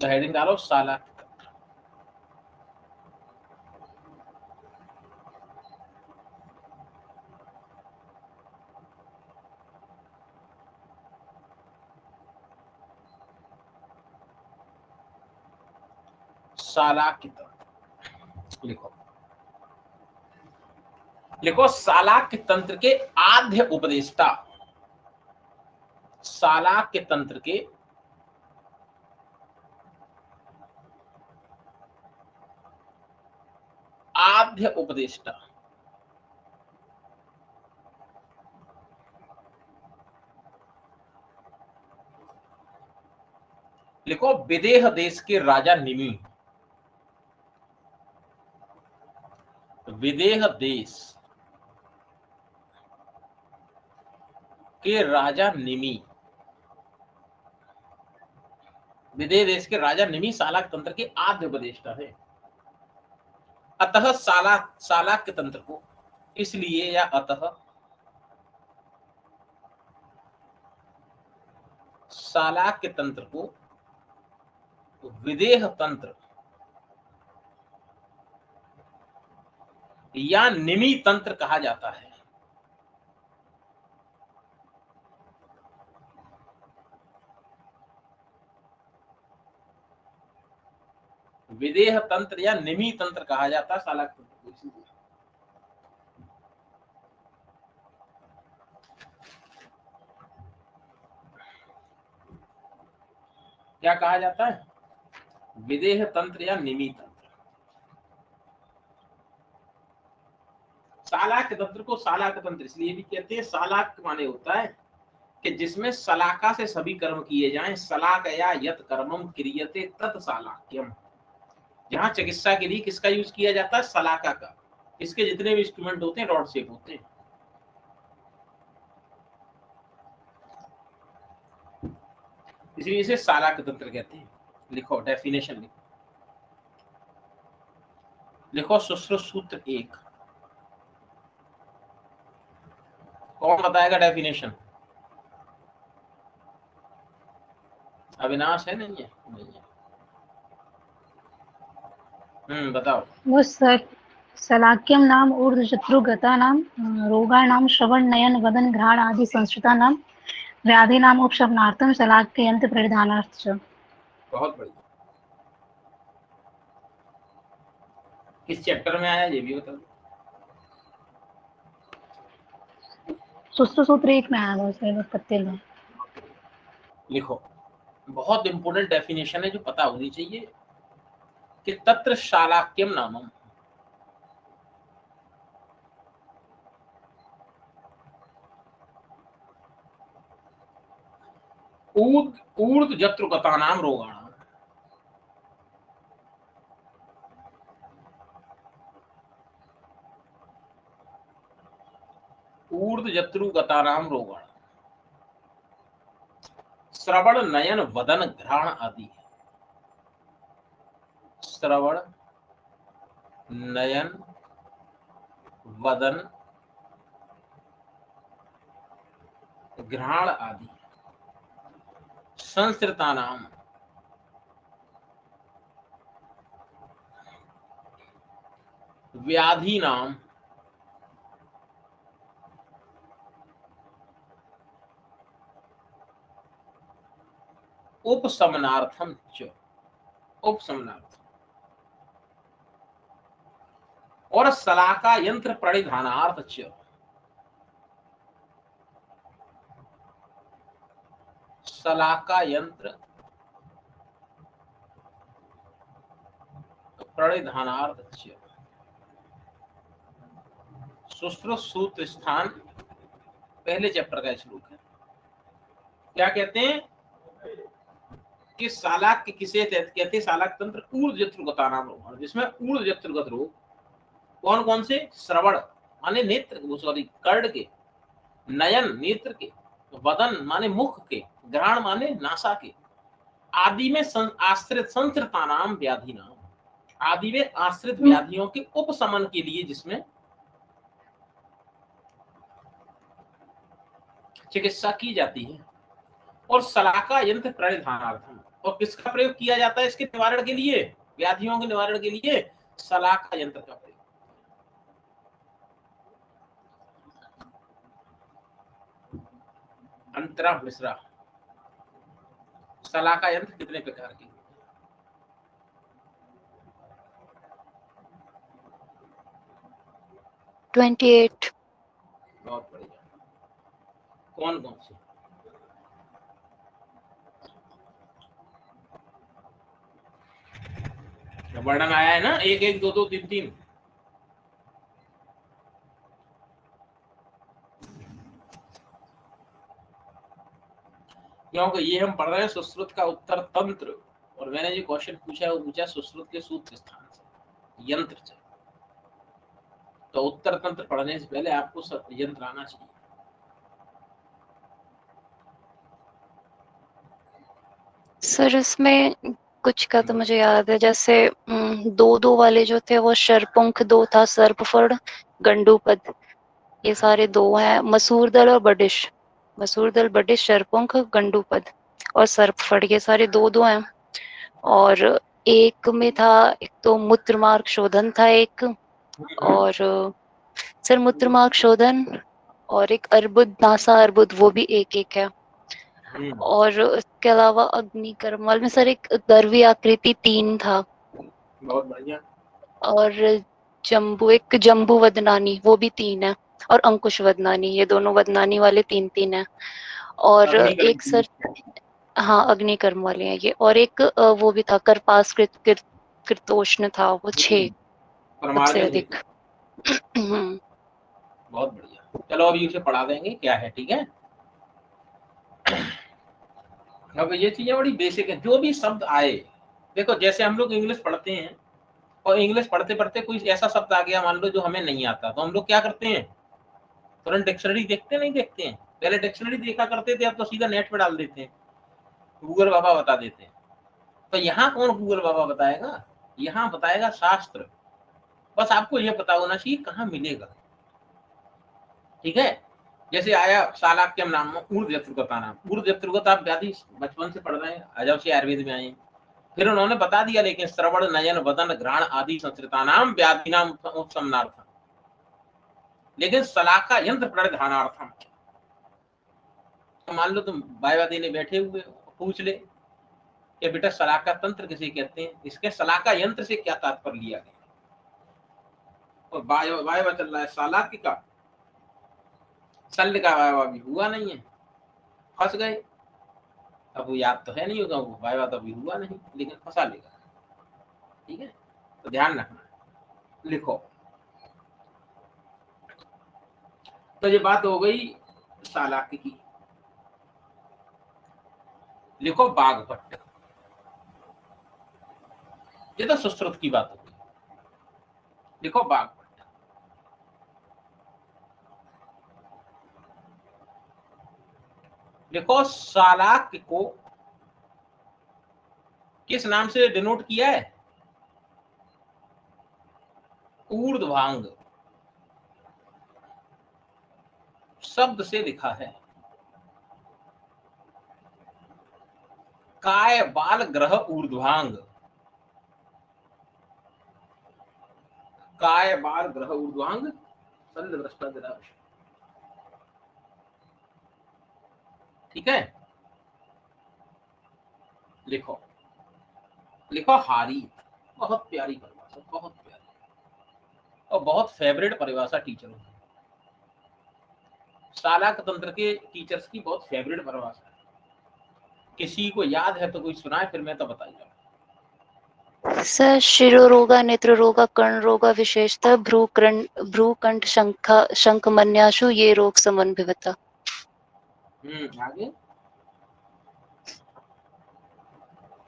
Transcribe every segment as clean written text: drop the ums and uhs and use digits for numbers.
तो हेडिंग डालो सालाक तंत्र। सालाक्य तंत्र लिखो, लिखो सालाक्य तंत्र के आद्य उपदेष्टा, सालाक्य तंत्र के आद्य उपदेष्टा लिखो विदेह देश के राजा निमि, विदेह देश के राजा निमि, विदेह देश के राजा निमि सालाक तंत्र के आद्य उपदेष्टा है। अतः सालाक्य तंत्र को इसलिए या अतः सालाक्य तंत्र को विदेह तंत्र या निमि तंत्र कहा जाता है। विदेह तंत्र या निमि तंत्र कहा जाता है सालाक्य तंत्र को, इसलिए क्या कहा जाता है, विदेह तंत्र या निमि तंत्र। सालाक्य तंत्र को सालाक्य तंत्र इसलिए भी कहते हैं, सालाक्य माने होता है कि जिसमें सलाका से सभी कर्म किए जाएं, सलाकया यत् कर्मम क्रियते तत् सालाक्यम। जहां चिकित्सा के लिए किसका यूज किया जाता है, सलाका का। इसके जितने भी इंस्ट्रूमेंट होते हैं रॉड शेप होते हैं। इसलिए इसे सालाक्य तंत्र कहते हैं। लिखो डेफिनेशन लिखो, लिखो सुश्रुत सूत्र 1। कौन बताएगा डेफिनेशन? अविनाश है? नहीं है, नहीं है। बताओ। वो सर सलाक्यम नाम ऊर्ध्वशत्रुगतानां रोगाणां श्रवण नयन वदन घ्राण आदि संस्कृतानां व्याधीनां उपशमनार्थं सलाक्य यंत्र परिधानार्थ च। बहुत बढ़िया। किस चैप्टर में आया ये भी बताओ। सुश्रुत सूत्र 1 में आया था, उसमें 31 में। लिखो, बहुत इंपोर्टेंट डेफिनेशन है जो पता होनी चाहिए कि तत्र शालाक्यम नामम, ऊर्ध्व जत्रुगतानां रोगाणां, ऊर्ध्व जत्रुगतानां रोगाणां श्रवण नयन वदन घ्राण आदि, श्रवण नयन वदन घ्राण आदि संस्कृतानां व्याधीनां उपशमनार्थम च, उपशमनार्थ और सलाका यंत्र परिधानार्थ च, सलाका यंत्र परिधानार्थ च। सुश्रुत सूत्र स्थान पहले चैप्टर का श्लोक है। क्या कहते हैं कि सालाक के किसे कहते हैं, सालाक तंत्र ऊर्ध्व जत्रुगतानां रोग, जिसमें ऊर्ध्व जत्रुगत रोग कौन कौन से, श्रवण माने नेत्र, सॉरी कर्ण के, नयन नेत्र के, वदन माने मुख के, घ्राण माने नासा के, आदि में आश्रित संस्कृतानाम व्याधि नाम, आदि में आश्रित व्याधियों के उपशमन के लिए जिसमें चिकित्सा की जाती है, और सलाका यंत्र परिधानार्थम, और किसका प्रयोग किया जाता है इसके निवारण के लिए, व्याधियों के निवारण के लिए? सलाका यंत्र का प्रयोग। अंतरा मिश्रा, सलाका यंत्र कितने प्रकार के? $28। बहुत बढ़िया। कौन कौन से? वर्णन आया है ना, 1 1 2 2 3 3। क्योंकि ये हम पढ़ रहे हैं सुश्रुत का उत्तर तंत्र, और मैंने जो क्वेश्चन पूछा है वो पूछा सुश्रुत के सूत्र स्थान से, यंत्र से। तो उत्तर तंत्र पढ़ने से पहले आपको यंत्र आना चाहिए। सर इसमें कुछ का तो मुझे याद है, जैसे 2 वाले जो थे वो शरपुंख 2 था, सर्पफड़, गंडूपद, ये सारे 2 हैं। मसूर दल और बडिश, मसूर दल, बडिश, शरपुंख, गंडूपद और सर्पफड़, ये सारे 2 हैं। और एक में था, एक तो मूत्रमार्ग शोधन था एक, और सर मूत्रमार्ग शोधन, और एक अर्बुद, नासा अर्बुद, वो भी एक एक है। और इसके अलावा अग्निकर्मल में सर एक गर्वी आकृति 3 था। बहुत बढ़िया। और एक जम्बू वदनानी, वो भी 3 है। और अंकुश वदनानी, ये दोनों वदनानी वाले 3 है। और एक सर, हाँ अग्निकर्म वाले हैं ये। और एक वो भी था, करपास कृतोष्ण था, वो 6 सबसे अधिक। बहुत बढ़िया। चलो अभी उसे पढ़ा देंगे क्या है, ठीक है। अब ये चीजें बड़ी बेसिक है, जो भी शब्द आए, देखो जैसे हम लोग इंग्लिश पढ़ते हैं, और इंग्लिश पढ़ते पढ़ते कोई ऐसा शब्द आ गया मान लो जो हमें नहीं आता, तो हम लोग क्या करते हैं, तुरंत डिक्शनरी देखते नहीं देखते हैं? पहले डिक्शनरी देखा करते थे, अब तो सीधा नेट पे डाल देते हैं, गूगल बाबा बता देते हैं। तो यहाँ कौन गूगल बाबा बताएगा? यहाँ बताएगा शास्त्र। बस आपको ये पता होना चाहिए कहाँ मिलेगा, ठीक है। जैसे आया शालाक्यम नाम, ऊर्ध्व जत्रुकता नाम। ऊर्ध्व जत्रुकता आप व्याधि बचपन से पढ़ रहे हैं, अजब से आयुर्वेद में आए। फिर उन्होंने बता दिया, लेकिन श्रवण, नयन, वदन, घ्राण आदि संस्कृता नाम व्याधि नाम उपशमनार्थम, लेकिन सलाका यंत्र परिधानार्थम। तो मान लो तुम वायवा देने बैठे हुए, पूछ ले कि बेटा सलाका तंत्र किसे कहते हैं, इसके सलाका यंत्र से क्या तात्पर्य लिया गया। और वायवा चल रहा है सालाक्य का, शल्य का वायवा भी हुआ नहीं है, फंस गए। अब वो याद तो है नहीं होगा, वो वायवा तो अभी हुआ नहीं, लेकिन फंसा लेगा, ठीक है। तो ध्यान रखना, लिखो। तो ये बात हो गई सालाक्य की। लिखो बाघभट्ट, ये तो सुश्रुत की बात होगी। लिखो बाघभट्ट। लिखो सालाक्य को किस नाम से डिनोट किया है? ऊर्ध्वांग शब्द से लिखा है। काय बाल ग्रह ऊर्ध्वांग, काय बाल ग्रह ऊर्ध्वांग शल्य भ्रष्टाचार, ठीक है। लिखो, लिखो हारी। बहुत प्यारी परिभाषा, बहुत प्यारी, और बहुत फेवरेट परिभाषा टीचरों की। शालाक तंत्र के टीचर्स की बहुत फेवरेट परिभाषा है। किसी को याद है तो कोई सुनाए, फिर मैं तो बताइए। सर शिरोरोगा, नेत्ररोगा, कर्णरोगा, विशेषतः भ्रूकंठ शंखमन्याशु, ये रोग समन्विता। आगे,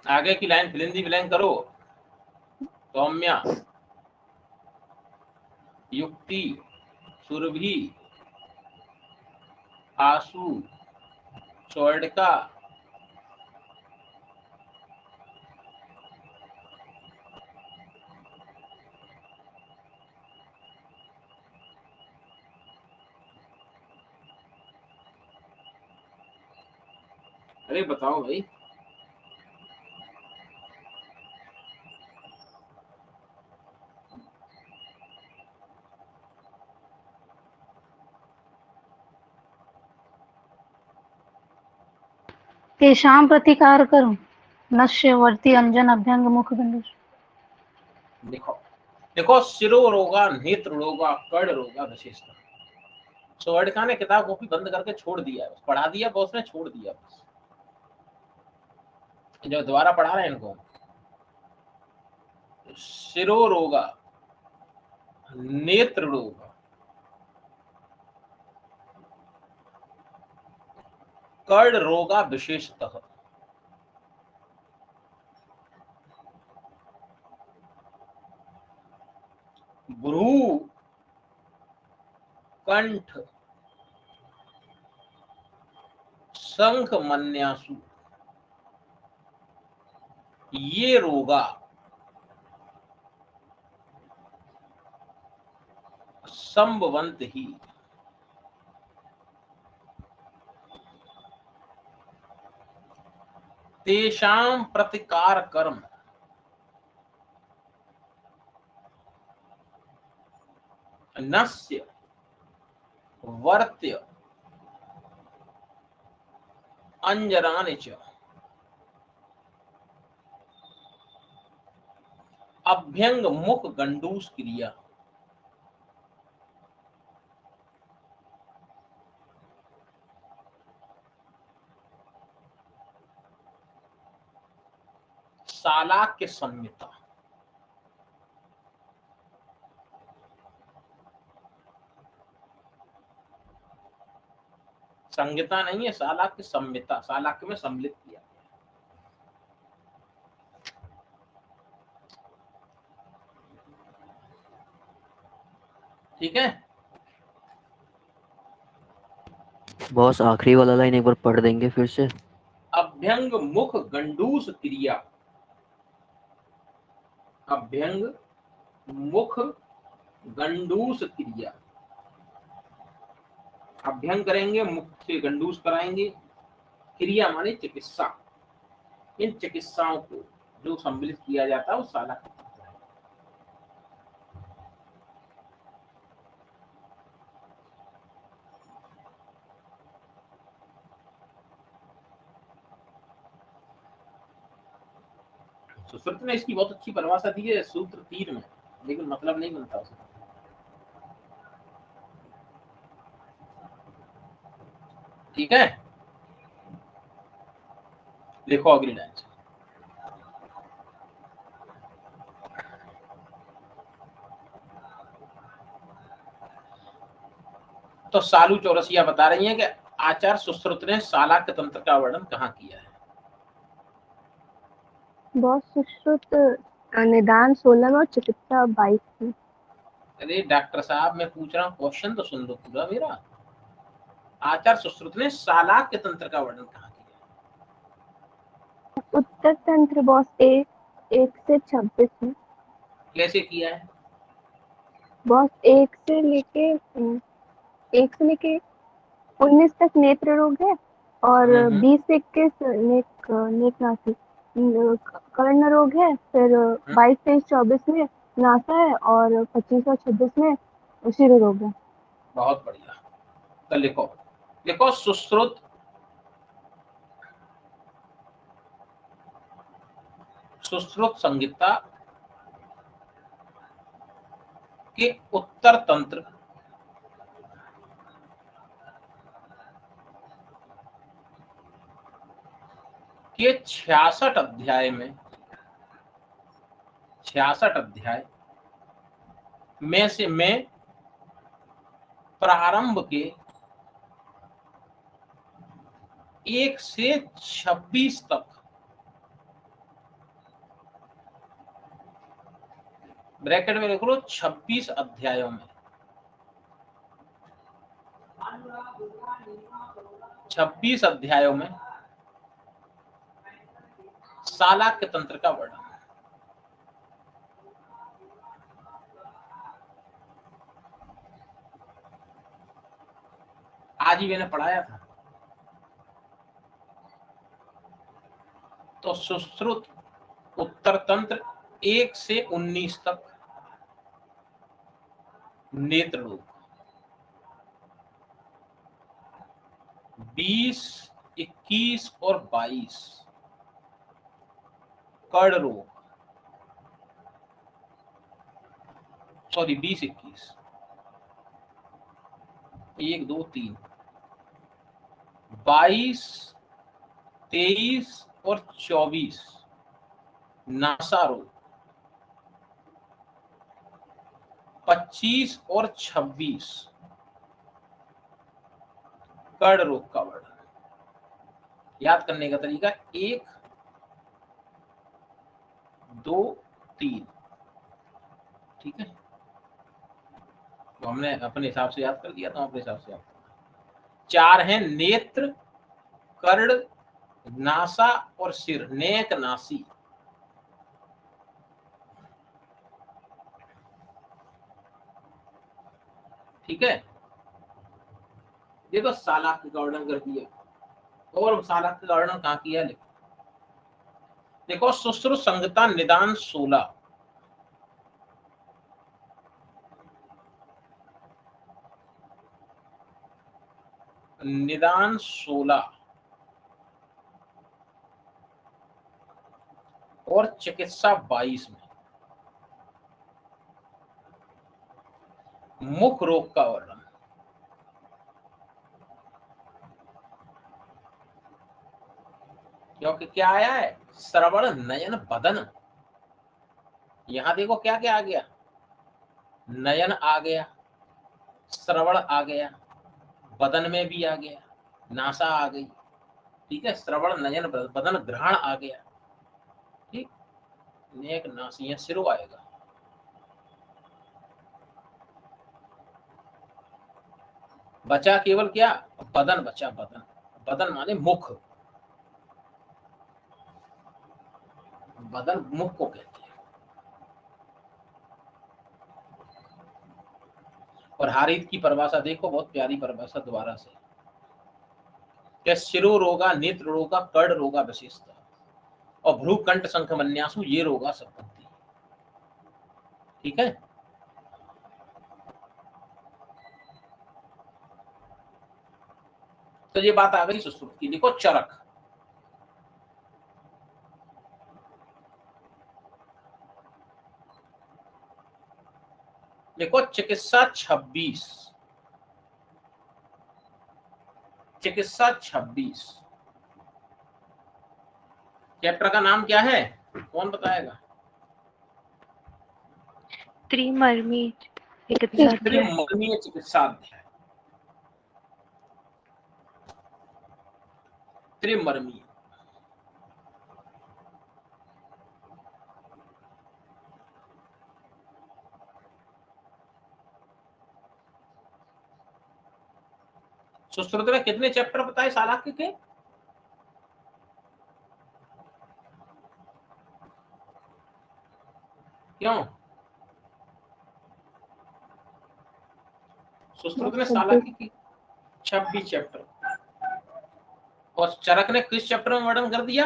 आगे की लाइन फिलिंदी ब्लैंक करो। सौम्या, युक्ति, सुरभि, आशु, चौड़का, अरे बताओ भाई, तेषां प्रतिकार करो नश्य वर्ती अंजन अभ्यंग मुख गंडूष। देखो देखो, शिरो रोगा, नेत्र रोगा, कड़ रोगा, विशेषता। सोवर्डिका ने किताब कॉपी बंद करके छोड़ दिया, पढ़ा दिया बॉस ने, छोड़ दिया बस। जो दोबारा पढ़ा रहे हैं इनको, शिरो रोगा, नेत्र रोगा, कर्ण रोगा विशेषतः, भ्रू, कंठ, शंख मन्यासु, ये रोगा संभवंत ही तेषां प्रतिकार कर्म नस्य वर्त्य अंजरानि च अभ्यंग मुख गंडूस क्रिया। सालाक्य संहिता, संहिता नहीं है, सालाक्य संहिता, सालाक्य में सम्मिलित किया। ठीक है, बॉस आखिरी वाला लाइन एक बार पढ़ देंगे फिर से। अभ्यंग मुख गंडूस क्रिया, अभ्यंग मुख गंडूस क्रिया। अभ्यंग करेंगे, मुख से गंडूस कराएंगे, क्रिया माने चिकित्सा। इन चिकित्साओं को जो सम्मिलित किया जाता है वो साला। सुश्रुत ने इसकी बहुत अच्छी परिभाषा दी है सूत्र 3 में, लेकिन मतलब नहीं बनता उसका। ठीक है, लिखो अगली लाइन से। तो सालू चौरसिया बता रही हैं कि आचार्य सुश्रुत ने सालाक्य तंत्र का वर्णन कहाँ किया है। बहुत सुश्रुत निदान 16 में और चिकित्सा 22 में। अरे डॉक्टर साहब, मैं पूछ रहा हूँ, क्वेश्चन तो सुन लो पूरा मेरा। आचार्य सुश्रुत ने सालाक्य तंत्र का वर्णन कहाँ किया है? उत्तर तंत्र बॉस 1 से 26 में। कैसे किया है? बॉस 1 से लेके 19 तक नेत्र रोग है और 20 से 21 नेत्रनासी कर्ण रोग है। फिर 22 से 24 में नासा है और 25 और 26 में शिरो रोग है। बहुत बढ़िया। तो लिखो, लिखो सुश्रुत संहिता के उत्तर तंत्र के 66 अध्याय में, 66 अध्याय में से मैं प्रारंभ के 1 से 26 तक, ब्रैकेट में लिख लो 26 अध्यायों में, 26 अध्यायों में सालाक्य तंत्र का वर्णन। आज ही मैंने पढ़ाया था। तो सुश्रुत उत्तर तंत्र 1 से 19 तक नेत्र रोग, 20 21 और 22 कर्ण रोग, सॉरी 20-21, 1 2 3, 22, 23 और 24 नासा रोग, 25 और 26 कर्ण रोग का वर्णन। याद करने का तरीका 1 2 3, ठीक है। तो हमने अपने हिसाब से याद कर दिया, तो अपने हिसाब से याद करना। 4 हैं नेत्र, कर्ण, नासा और सिर, नेक नासी। ठीक है, ये तो सालाक का वर्णन कर दिया। और सालाक का वर्णन कहाँ किया, देखो सुश्रुत संगता निदान 16, निदान 16 और चिकित्सा 22 में मुख रोग का वर्णन। क्योंकि क्या आया है, श्रवण नयन बदन। यहां देखो क्या क्या आ गया, नयन आ गया, श्रवण आ गया, बदन में भी आ गया, नासा आ गई, ठीक है। श्रवण नयन बदन ग्रहण आ गया, ठीक। नेक नासियां सिरो आएगा। बचा केवल क्या, बदन बचा, बदन, बदन माने मुख, बदन मुख को कहते हैं। और हारित की परिभाषा देखो, बहुत प्यारी परिभाषा दोबारा से, क्या शिरो रोगा, नेत्र रोगा, कर्ण रोगा विशेषता, और भ्रू कंठ शंख मन्यासु ये रोगा संपत्ति, ठीक है। तो ये बात आ गई सुश्रुत की। देखो चरक, देखो चिकित्सा 26, चिकित्सा 26 चैप्टर का नाम क्या है, कौन बताएगा। त्रिमर्मी चिकित्सा अध्याय। त्रिमर्मीय चिकित्सा अध्याय, त्रिमर्मीय। सुश्रुत में कितने चैप्टर बताए सालाक्य के, क्यों सुश्रुत ने सालाक्य की 26 चैप्टर, और चरक ने किस चैप्टर में वर्णन कर दिया,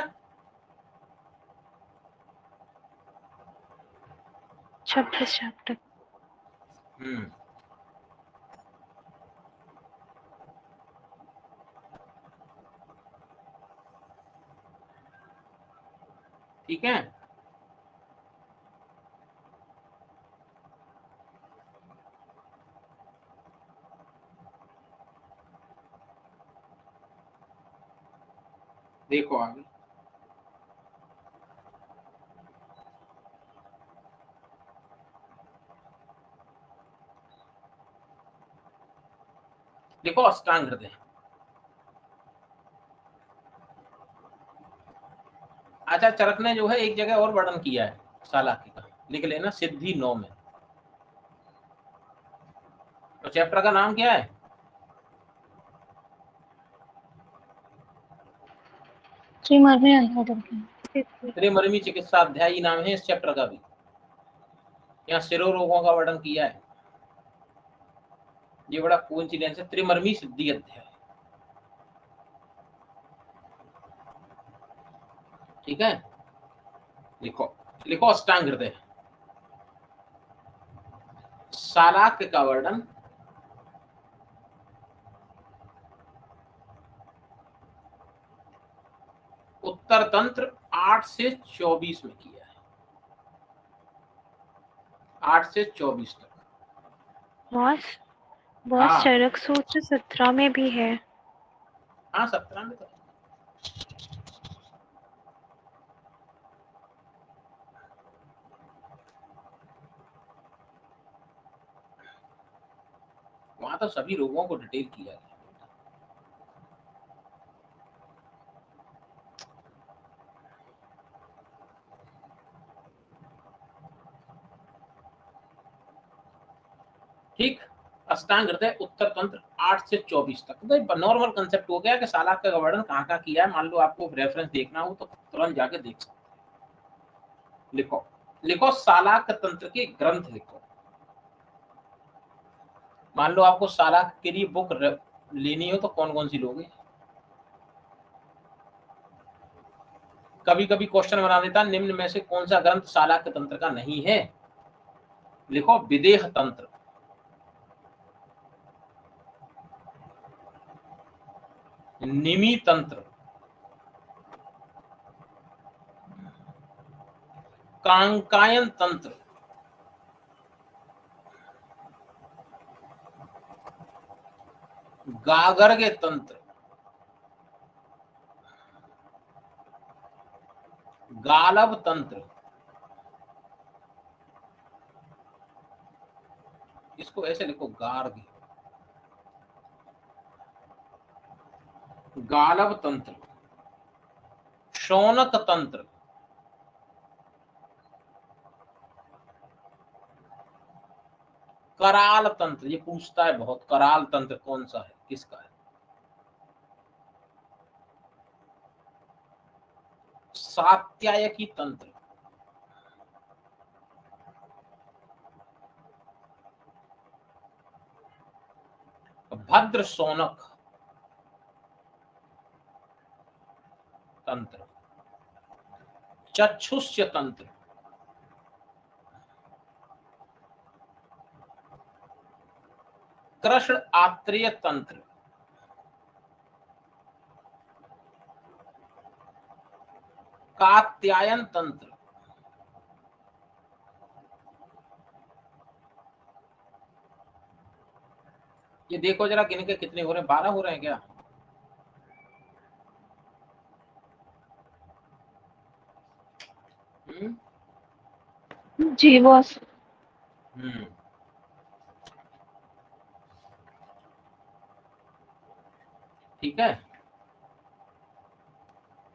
26 चैप्टर। ठीक है। देखो आगे, देखो अष्टांग हृदय, आचार्य चरक ने जो है एक जगह और वर्णन किया है सालाक्य का, लिख लेना सिद्धि 9 में। तो चैप्टर का नाम क्या है, त्रिमर्मी अध्याय। त्रिमर्मी चिकित्सा अध्यायी नाम है इस चैप्टर का भी। यहाँ सिरो रोगों का वर्णन किया है, ये बड़ा कोइंसिडेंस है, त्रिमर्मी सिद्धि अध्याय, ठीक है। लिखो, लिखो अष्टांग हृदय, सालाक्य का वर्णन उत्तर तंत्र 8 से 24 में किया है, 8 से 24 तक। बॉस हाँ चरक सूत्र 17 में भी है। हाँ 17 में तो वहां तो सभी रोगों को डिटेल किया गया। ठीक, अष्टांग हृदय उत्तर तंत्र 8 से 24 तक। तो नॉर्मल कंसेप्ट हो गया कि सालाक का वर्णन कहाँ कहाँ किया है। मान लो आपको रेफरेंस देखना हो तो तुरंत जाके देख सकते हैं। लिखो लिखो सालाक तंत्र के ग्रंथ लिखो। मान लो आपको सालाक के लिए बुक लेनी हो तो कौन कौन सी लोगे? कभी कभी क्वेश्चन बना देता निम्न में से कौन सा ग्रंथ सालाक तंत्र का नहीं है? लिखो विदेह तंत्र, निमी तंत्र, कांकायन तंत्र, गागर्ग तंत्र, गालव तंत्र, इसको ऐसे लिखो गार्ग, गालव तंत्र, शौनक तंत्र, कराल तंत्र। ये पूछता है बहुत, कराल तंत्र कौन सा है, किसका है? सात्यायकी तंत्र, भद्र शौनक तंत्र, चक्षुष्य तंत्र, कृष्ण आत्रेय तंत्र, कात्यायन तंत्र, ये देखो जरा गिन के कितने हो रहे हैं? 12 हो रहे हैं क्या? जी बॉस। ठीक है।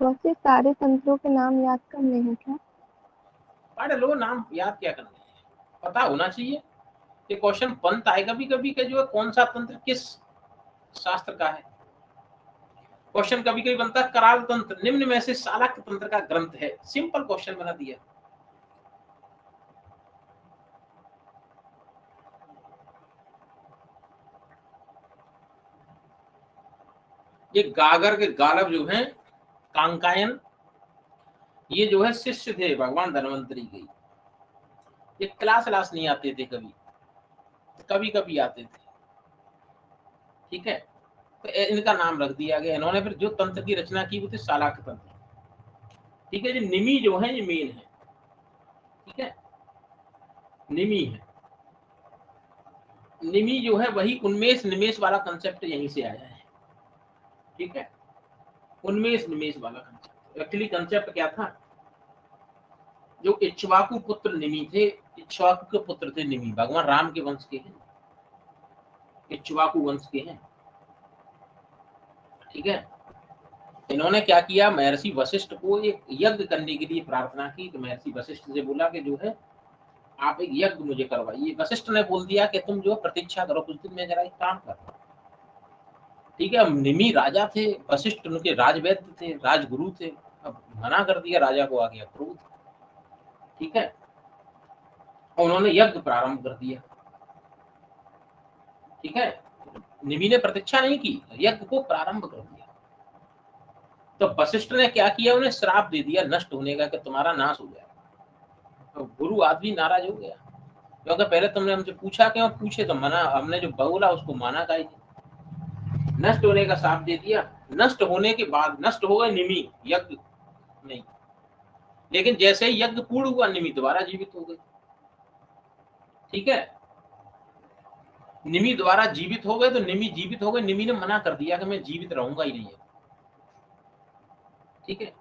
बॉस ये सारे तंत्रों के नाम याद करने हैं क्या? अरे लो, नाम याद क्या करना है, पता होना चाहिए। ये क्वेश्चन बनता है कभी कभी के जो है कौन सा तंत्र किस शास्त्र का है। क्वेश्चन कभी कभी बनता है कराल तंत्र निम्न में से सालाक तंत्र का ग्रंथ है। सिंपल क्वेश्चन बना दिया। ये गागर के गालव जो हैं, कांकायन, ये जो है शिष्य थे भगवान धन्वंतरी के। ये क्लास नहीं आते थे, कभी कभी कभी आते थे। ठीक है, तो इनका नाम रख दिया गया। इन्होंने फिर जो तंत्र की रचना की वो थी सालाक तंत्र। ठीक है, जो निमी जो है ये मेन है। ठीक है, निमी है। निमी जो है वही उन्मेष निमेश वाला कंसेप्ट यहीं से आया है। ठीक है, उन्मेष निमेश वाला कंसेप्ट। एक्चुअली कंसेप्ट क्या था, जो इक्ष्वाकु पुत्र निमि थे, इक्ष्वाकु के पुत्र थे निमि, भगवान राम के वंश के हैं, इक्ष्वाकु वंश के हैं। ठीक है, इन्होंने क्या किया, महर्षि वशिष्ठ को एक यज्ञ करने के लिए प्रार्थना की। तो महर्षि वशिष्ठ से बोला कि जो है आप एक यज्ञ मुझे करवाइए। वशिष्ठ ने बोल दिया कि तुम जो प्रतीक्षा करो कुछ दिन, मैं जरा एक काम कर रहा हूं। ठीक है, निमि राजा थे, वशिष्ठ उनके राजवैद्य थे, राजगुरु थे। अब मना कर दिया, राजा को आ गया क्रोध। ठीक है, उन्होंने यज्ञ प्रारंभ कर दिया। ठीक है, निमि ने प्रतीक्षा नहीं की, यज्ञ को प्रारंभ कर दिया। तो वशिष्ठ ने क्या किया, उन्हें श्राप दे दिया नष्ट होने का कि तुम्हारा नाश हो जाएगा। तो गुरु आदमी नाराज हो गया, क्योंकि पहले तुमने हमसे पूछा क्यों, पूछे तो मना, हमने जो बोला उसको माना का ही। नष्ट होने का श्राप दे दिया। नष्ट होने के बाद नष्ट हो गए निमि, यज्ञ नहीं। लेकिन जैसे ही यज्ञ पूर्ण हुआ निमि दोबारा जीवित हो गए। ठीक है, निमि द्वारा जीवित हो गए तो निमि जीवित हो गए, निमि ने मना कर दिया कि मैं जीवित रहूंगा ही नहीं है। ठीक है,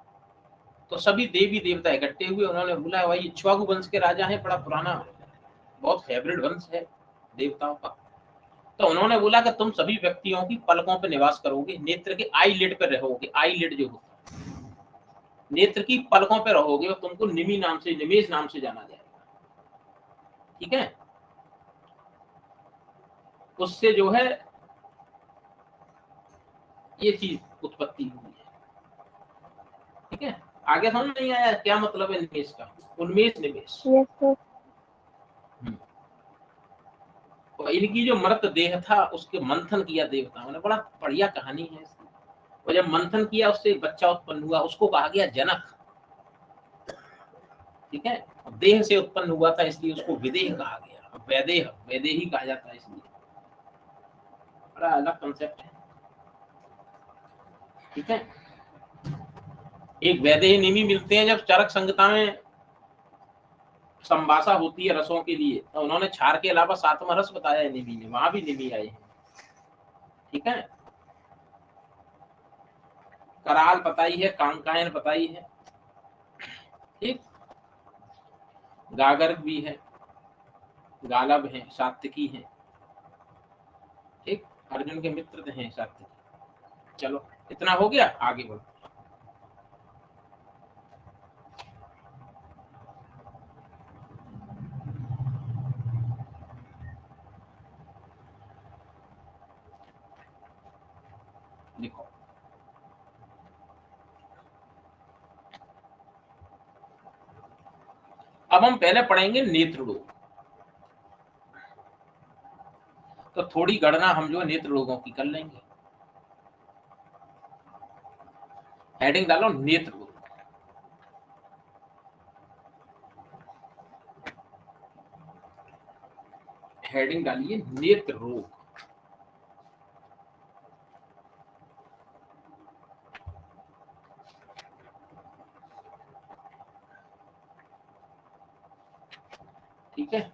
तो सभी देवी देवता इकट्ठे हुए, उन्होंने बोला भाई इक्ष्वाकु वंश के राजा हैं, बड़ा पुराना बहुत फेवरेट वंश है देवताओं का। तो उन्होंने बोला कि तुम सभी व्यक्तियों की पलकों पर निवास करोगे, नेत्र के आईलिड पर रहोगे। आईलिड जो होता है, नेत्र की पलकों पर रहोगे और तुमको निमि नाम से, निमेश नाम से जाना जाएगा। ठीक है, उससे जो है ये चीज उत्पत्ति हुई है। ठीक है, आगे समझ नहीं आया क्या मतलब है निमेश का? उन्मेष, निमेश। Yes sir. तो इनकी जो मृत देह था उसके मंथन किया देवताओं ने, बड़ा बढ़िया कहानी है इसकी। और जब मंथन किया उससे एक बच्चा उत्पन्न हुआ, उसको कहा गया जनक। ठीक है, देह से उत्पन्न हुआ था इसलिए उसको विदेह कहा गया। वैदेह, वैदेही कहा जाता है इसलिए। बड़ा अलग कंसेप्ट है। ठीक है, एक वैदेही निमि मिलते हैं जब चरक संहिता में संभाषा होती है रसों के लिए, तो उन्होंने क्षार के अलावा सातवां रस बताया है निमि ने, वहां भी निमि आए हैं। ठीक है, कराल बताई है, कांकायन बताई है। ठीक, गागर भी है, गालब है, सात्विकी है। ठीक, अर्जुन के मित्र हैं सात्विकी। चलो इतना हो गया, आगे बढ़ो। देखो अब हम पहले पढ़ेंगे नेत्र रोग। तो थोड़ी गणना हम जो नेत्र रोगों की कर लेंगे। हेडिंग डालो नेत्र रोग। हेडिंग डालिए नेत्र रोग। ठीक है,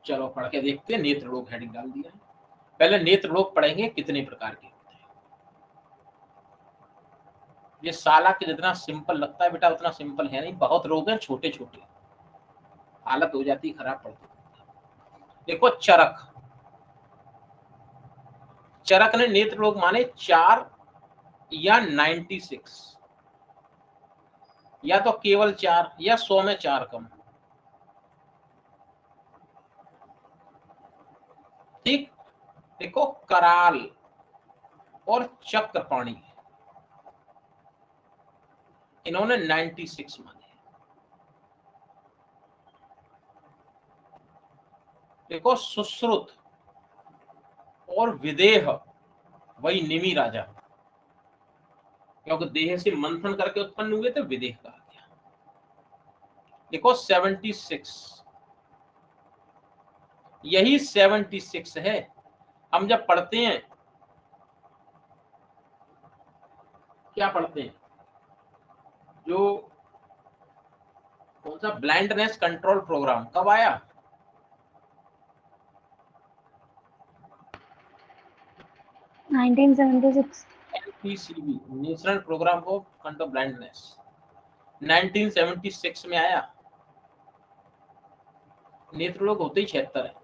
चलो पढ़ के देखते हैं। नेत्र रोग हेडिंग डाल दिया है। पहले नेत्र रोग पढ़ेंगे कितने प्रकार के होते हैं। ये साला के जितना सिंपल लगता है बेटा उतना सिंपल है नहीं, बहुत रोग हैं छोटे छोटे, हालत हो जाती खराब पड़ती। देखो चरक, चरक ने नेत्र रोग माने 4 या 96, या तो केवल 4 या 100 में 4 कम। ठीक, देखो कराल और चक्रपाणी इन्होंने 96 माने। देखो सुश्रुत और विदेह वही निमि राजा, क्योंकि देह से मंथन करके उत्पन्न हुए थे, विदेह कहा गया। देखो 76, यही 76 है। हम जब पढ़ते हैं, क्या पढ़ते हैं, जो कौन सा ब्लाइंडनेस कंट्रोल प्रोग्राम कब आया? 1976। NPCB, national programme of control blindness, 1976 में आया। नेत्र रोग होते ही 76 है।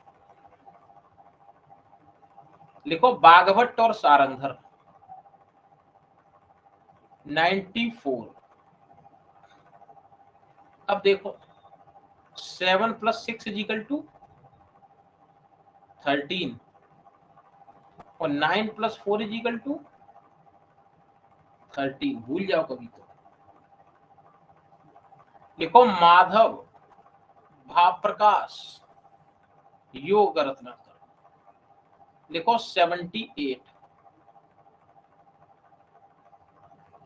लिखो बागभट्ट और सारंगधर 94। अब देखो 7 + 6 = 13 और 9 + 4 = 13। भूल जाओ कभी तो। देखो माधव, भाव प्रकाश, योग रत्नाकर, देखो 78।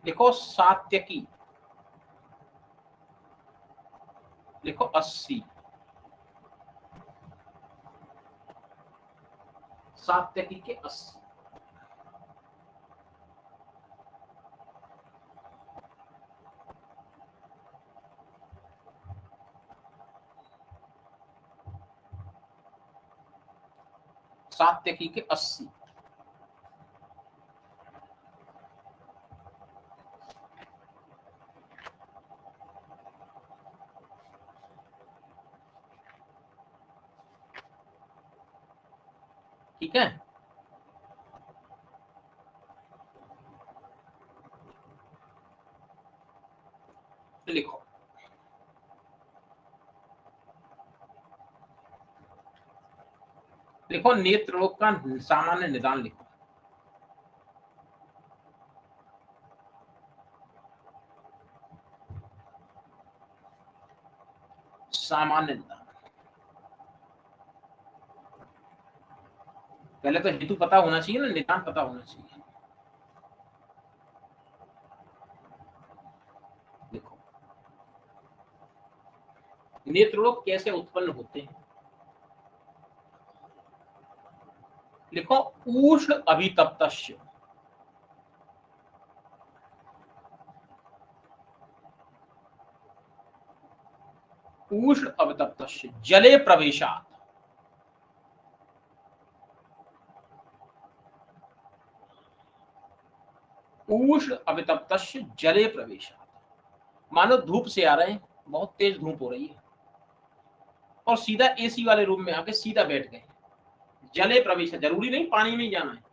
देखो सात्यकी, देखो 80। सात्यकी के 80। सात्यकी के 80। ठीक है, लिखो। लिखो नेत्र रोग का सामान्य निदान लिखो। सामान्य निदान। पहले तो हेतु पता होना चाहिए ना, निदान पता होना चाहिए। देखो नेत्र रोग कैसे उत्पन्न होते हैं। लिखो उष्ण अभितप्तस्य। उष्ण अभितप्तस्य जले प्रवेशात्। उष्ण अभितप्तस्य जले प्रवेशात्। मानो धूप से आ रहे हैं, बहुत तेज धूप हो रही है और सीधा एसी वाले रूम में आके सीधा बैठ गए। जले प्रवेश, जरूरी नहीं पानी में जाना है।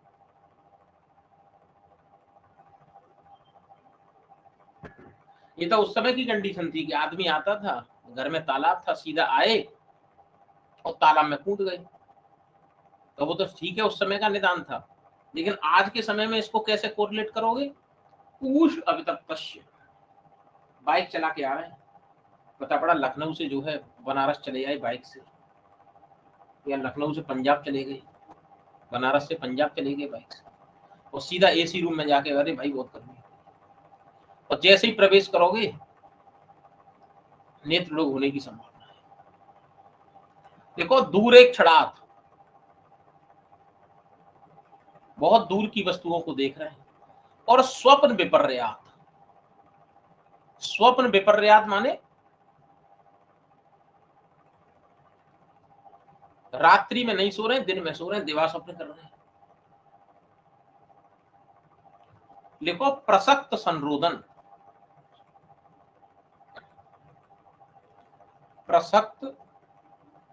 ये तो उस समय की कंडीशन थी कि आदमी आता था, घर में तालाब था, सीधा आए और तालाब में कूद गए, तो वो तो ठीक है, उस समय का निदान था। लेकिन आज के समय में इसको कैसे कोरिलेट करोगे। उष्ण अभितप्तस्य, बाइक चला के आ रहे हैं, पता पड़ा लखनऊ से जो है बनारस चले आए बाइक से, या लखनऊ से पंजाब चले गए, बनारस से पंजाब चले गए बाइक से, और सीधा एसी रूम में जाके अरे भाई बहुत गर्मी है। और जैसे ही प्रवेश करोगे नेत्र रोग होने की संभावना है। देखो दूर एक क्षणार्थ, बहुत दूर की वस्तुओं को देख रहे हैं। और स्वप्न विपर्यात। स्वप्न विपर्यात माने रात्रि में नहीं सो रहे हैं, दिन में सो रहे हैं, दिवा स्वप्न कर रहे हैं। लिखो प्रसक्त संरोधन। प्रसक्त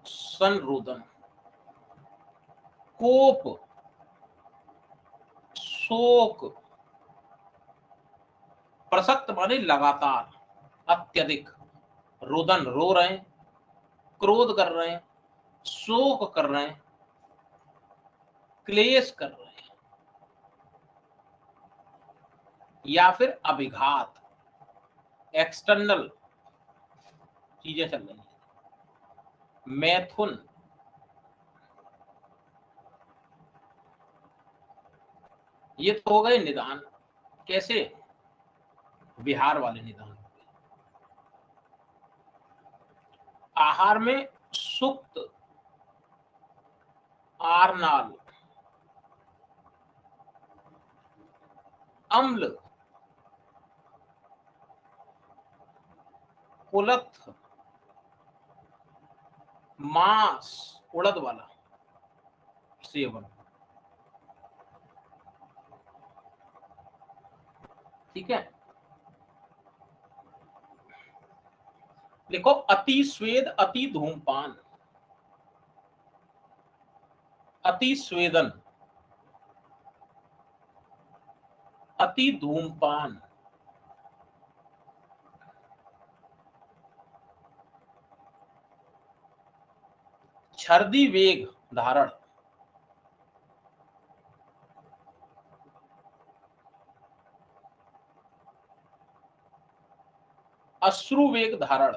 संरोधन, कोप, शोक। प्रसक्त माने लगातार, अत्यधिक, रोदन रो रहे हैं, क्रोध कर रहे हैं, शोक कर रहे हैं, क्लेश कर रहे हैं, या फिर अभिघात, एक्सटर्नल चीजें चल रही हैं। मैथुन, ये तो हो गए निदान। कैसे, बिहार वाले निदान। आहार में सुक्त, आरनाल, अम्ल, कुलथ, मांस, उड़द वाला सेवन। ठीक है, देखो अति स्वेद, अति धूमपान, अति स्वेदन, अति धूमपान, छर्दी वेग धारण, अश्रु वेग धारण,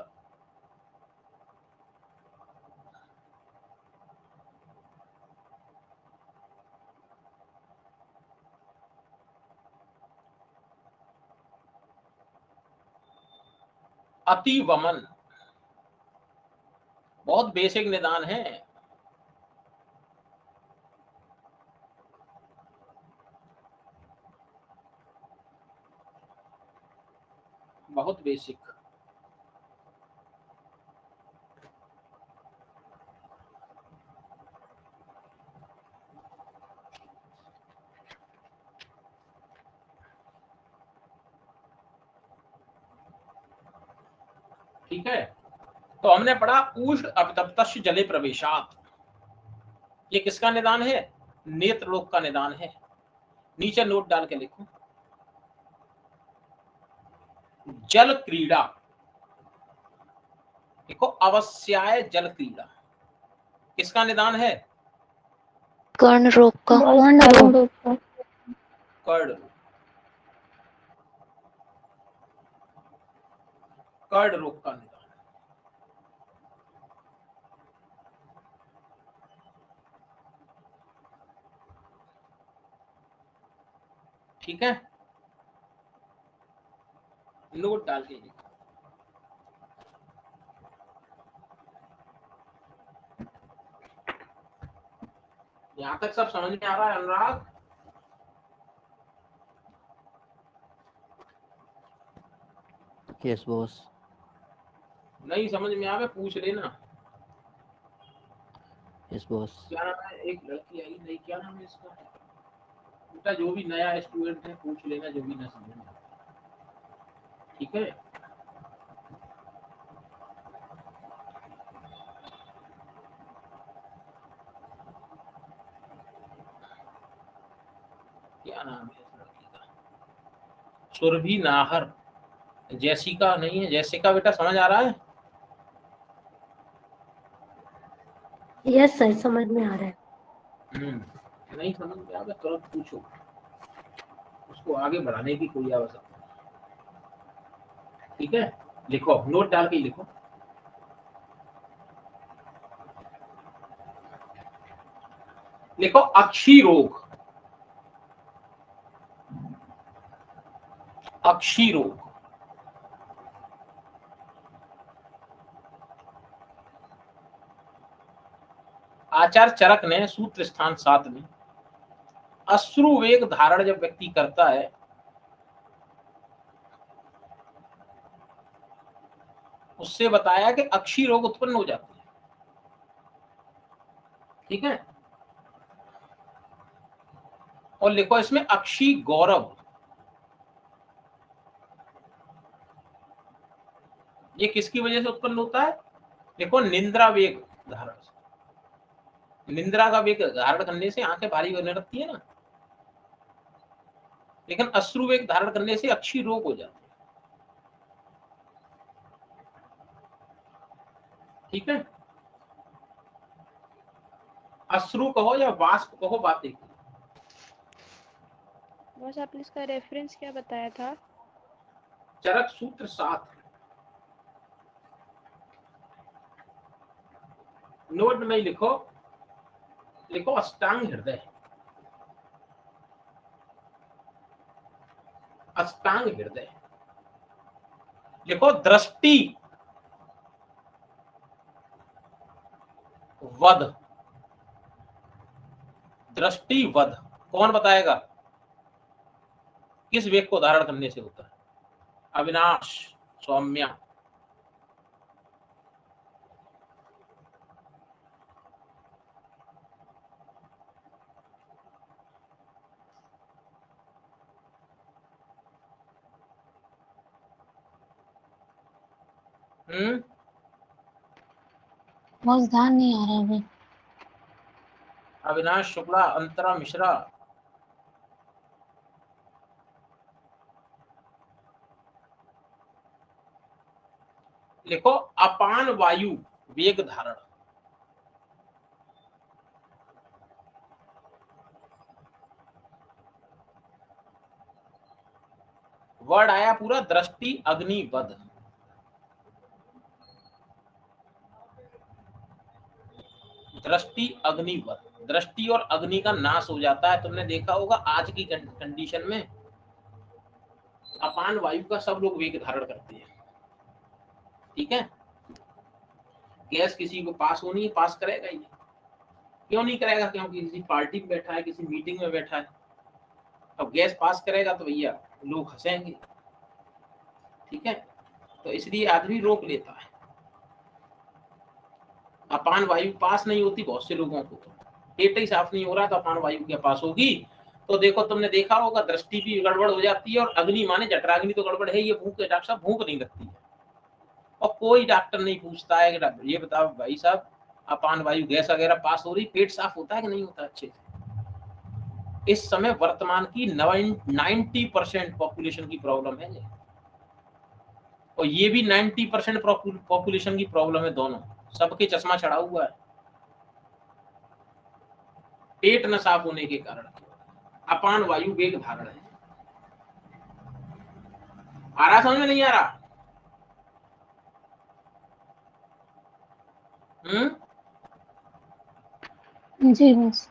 अति वमन। बहुत बेसिक निदान है। बहुत बेसिक। ठीक है, तो हमने पढ़ा उष्ण अपतप्तस्य जले प्रवेशात, ये किसका निदान है? नेत्र लोक का निदान है। नीचे नोट डाल के लिखो, जल क्रीड़ा, देखो अवश्याय जल क्रीड़ा किसका निदान है? कर्ण रोग का। कर्ण रोग। कर्ण, कर्ण रोग का निदान। ठीक है, नोट डाल के लिखो। यहां तक सब समझ में आ रहा है अनुराग? Yes boss. नहीं समझ में आवे पूछ लेना। Yes boss. क्या नाम है, एक लड़की आई नहीं, क्या नाम है इसका बेटा, जो भी नया स्टूडेंट है पूछ लेना, जो भी ना समझ में। ठीक है, क्या नाम है इस लड़की का? सुरभि नाहर, जैसिका नहीं है? जैसिका बेटा समझ आ रहा है? यस सर, समझ में आ रहा है। नहीं समझ में आवे तुरंत पूछो, उसको आगे बढ़ाने की कोई आवश्यकता नहीं। ठीक है, लिखो, नोट डाल के ही लिखो। लिखो अक्षी रोग, अक्षी रोग। आचार्य चरक ने सूत्र स्थान 7 में अश्रु वेग धारण जब व्यक्ति करता है, उससे बताया कि अक्षी रोग उत्पन्न हो जाते हैं। ठीक है, और लिखो इसमें अक्षी गौरव, ये किसकी वजह से उत्पन्न होता है? देखो निंद्रा वेग धारण से, निंद्रा का वेग धारण करने से आंखें भारी होने लगती है ना, लेकिन अश्रु वेग धारण करने से अक्षी रोग हो जाते हैं। ठीक है, अश्रु कहो या वाष्प कहो, बात एक। बस आपने इसका रेफरेंस क्या बताया था? चरक सूत्र 7। नोट में लिखो, लिखो अष्टांग हृदय, अष्टांग हृदय। लिखो दृष्टि वध, दृष्टि वध कौन बताएगा किस वेग को धारण करने से होता है? अविनाश, सौम्या। बस ध्यान नहीं आ रहा अभी। अविनाश शुक्ला, अंतरा मिश्रा। लिखो अपान वायु वेग धारण, वर्ड आया पूरा दृष्टि अग्नि वध। दृष्टि अग्नि वध, दृष्टि और अग्नि का नाश हो जाता है। तुमने देखा होगा आज की कंडीशन में अपान वायु का सब लोग वेग धारण करते हैं। ठीक है, गैस किसी को पास होनी है, पास करेगा ही नहीं। क्यों नहीं करेगा? क्योंकि किसी पार्टी में बैठा है, किसी मीटिंग में बैठा है। अब गैस पास करेगा तो भैया लोग हंसेंगे। ठीक है, तो इसलिए आदमी रोक लेता है। अपान वायु पास नहीं होती बहुत से लोगों को, पेट ही साफ नहीं हो रहा तो अपान वायु क्या पास होगी। तो देखो तुमने देखा होगा दृष्टि भी गड़बड़ हो जाती है और अग्नि माने जठराग्नि तो गड़बड़ है, ये भूख है डॉक्टर साहब, भूख नहीं लगती है और कोई डॉक्टर नहीं पूछता है कि ये बताओ भाई साहब अपान वायु गैस वगैरह पास हो रही, पेट साफ होता है कि नहीं होता अच्छे से। इस समय वर्तमान की 90% पॉपुलेशन की प्रॉब्लम है ये, और ये भी 90% पॉपुलेशन की प्रॉब्लम है, दोनों सबके चश्मा चढ़ा हुआ है पेट न साफ होने के कारण। अपान वायु वेग धारण है। आ रहा समझ में नहीं आ रहा? जी बस।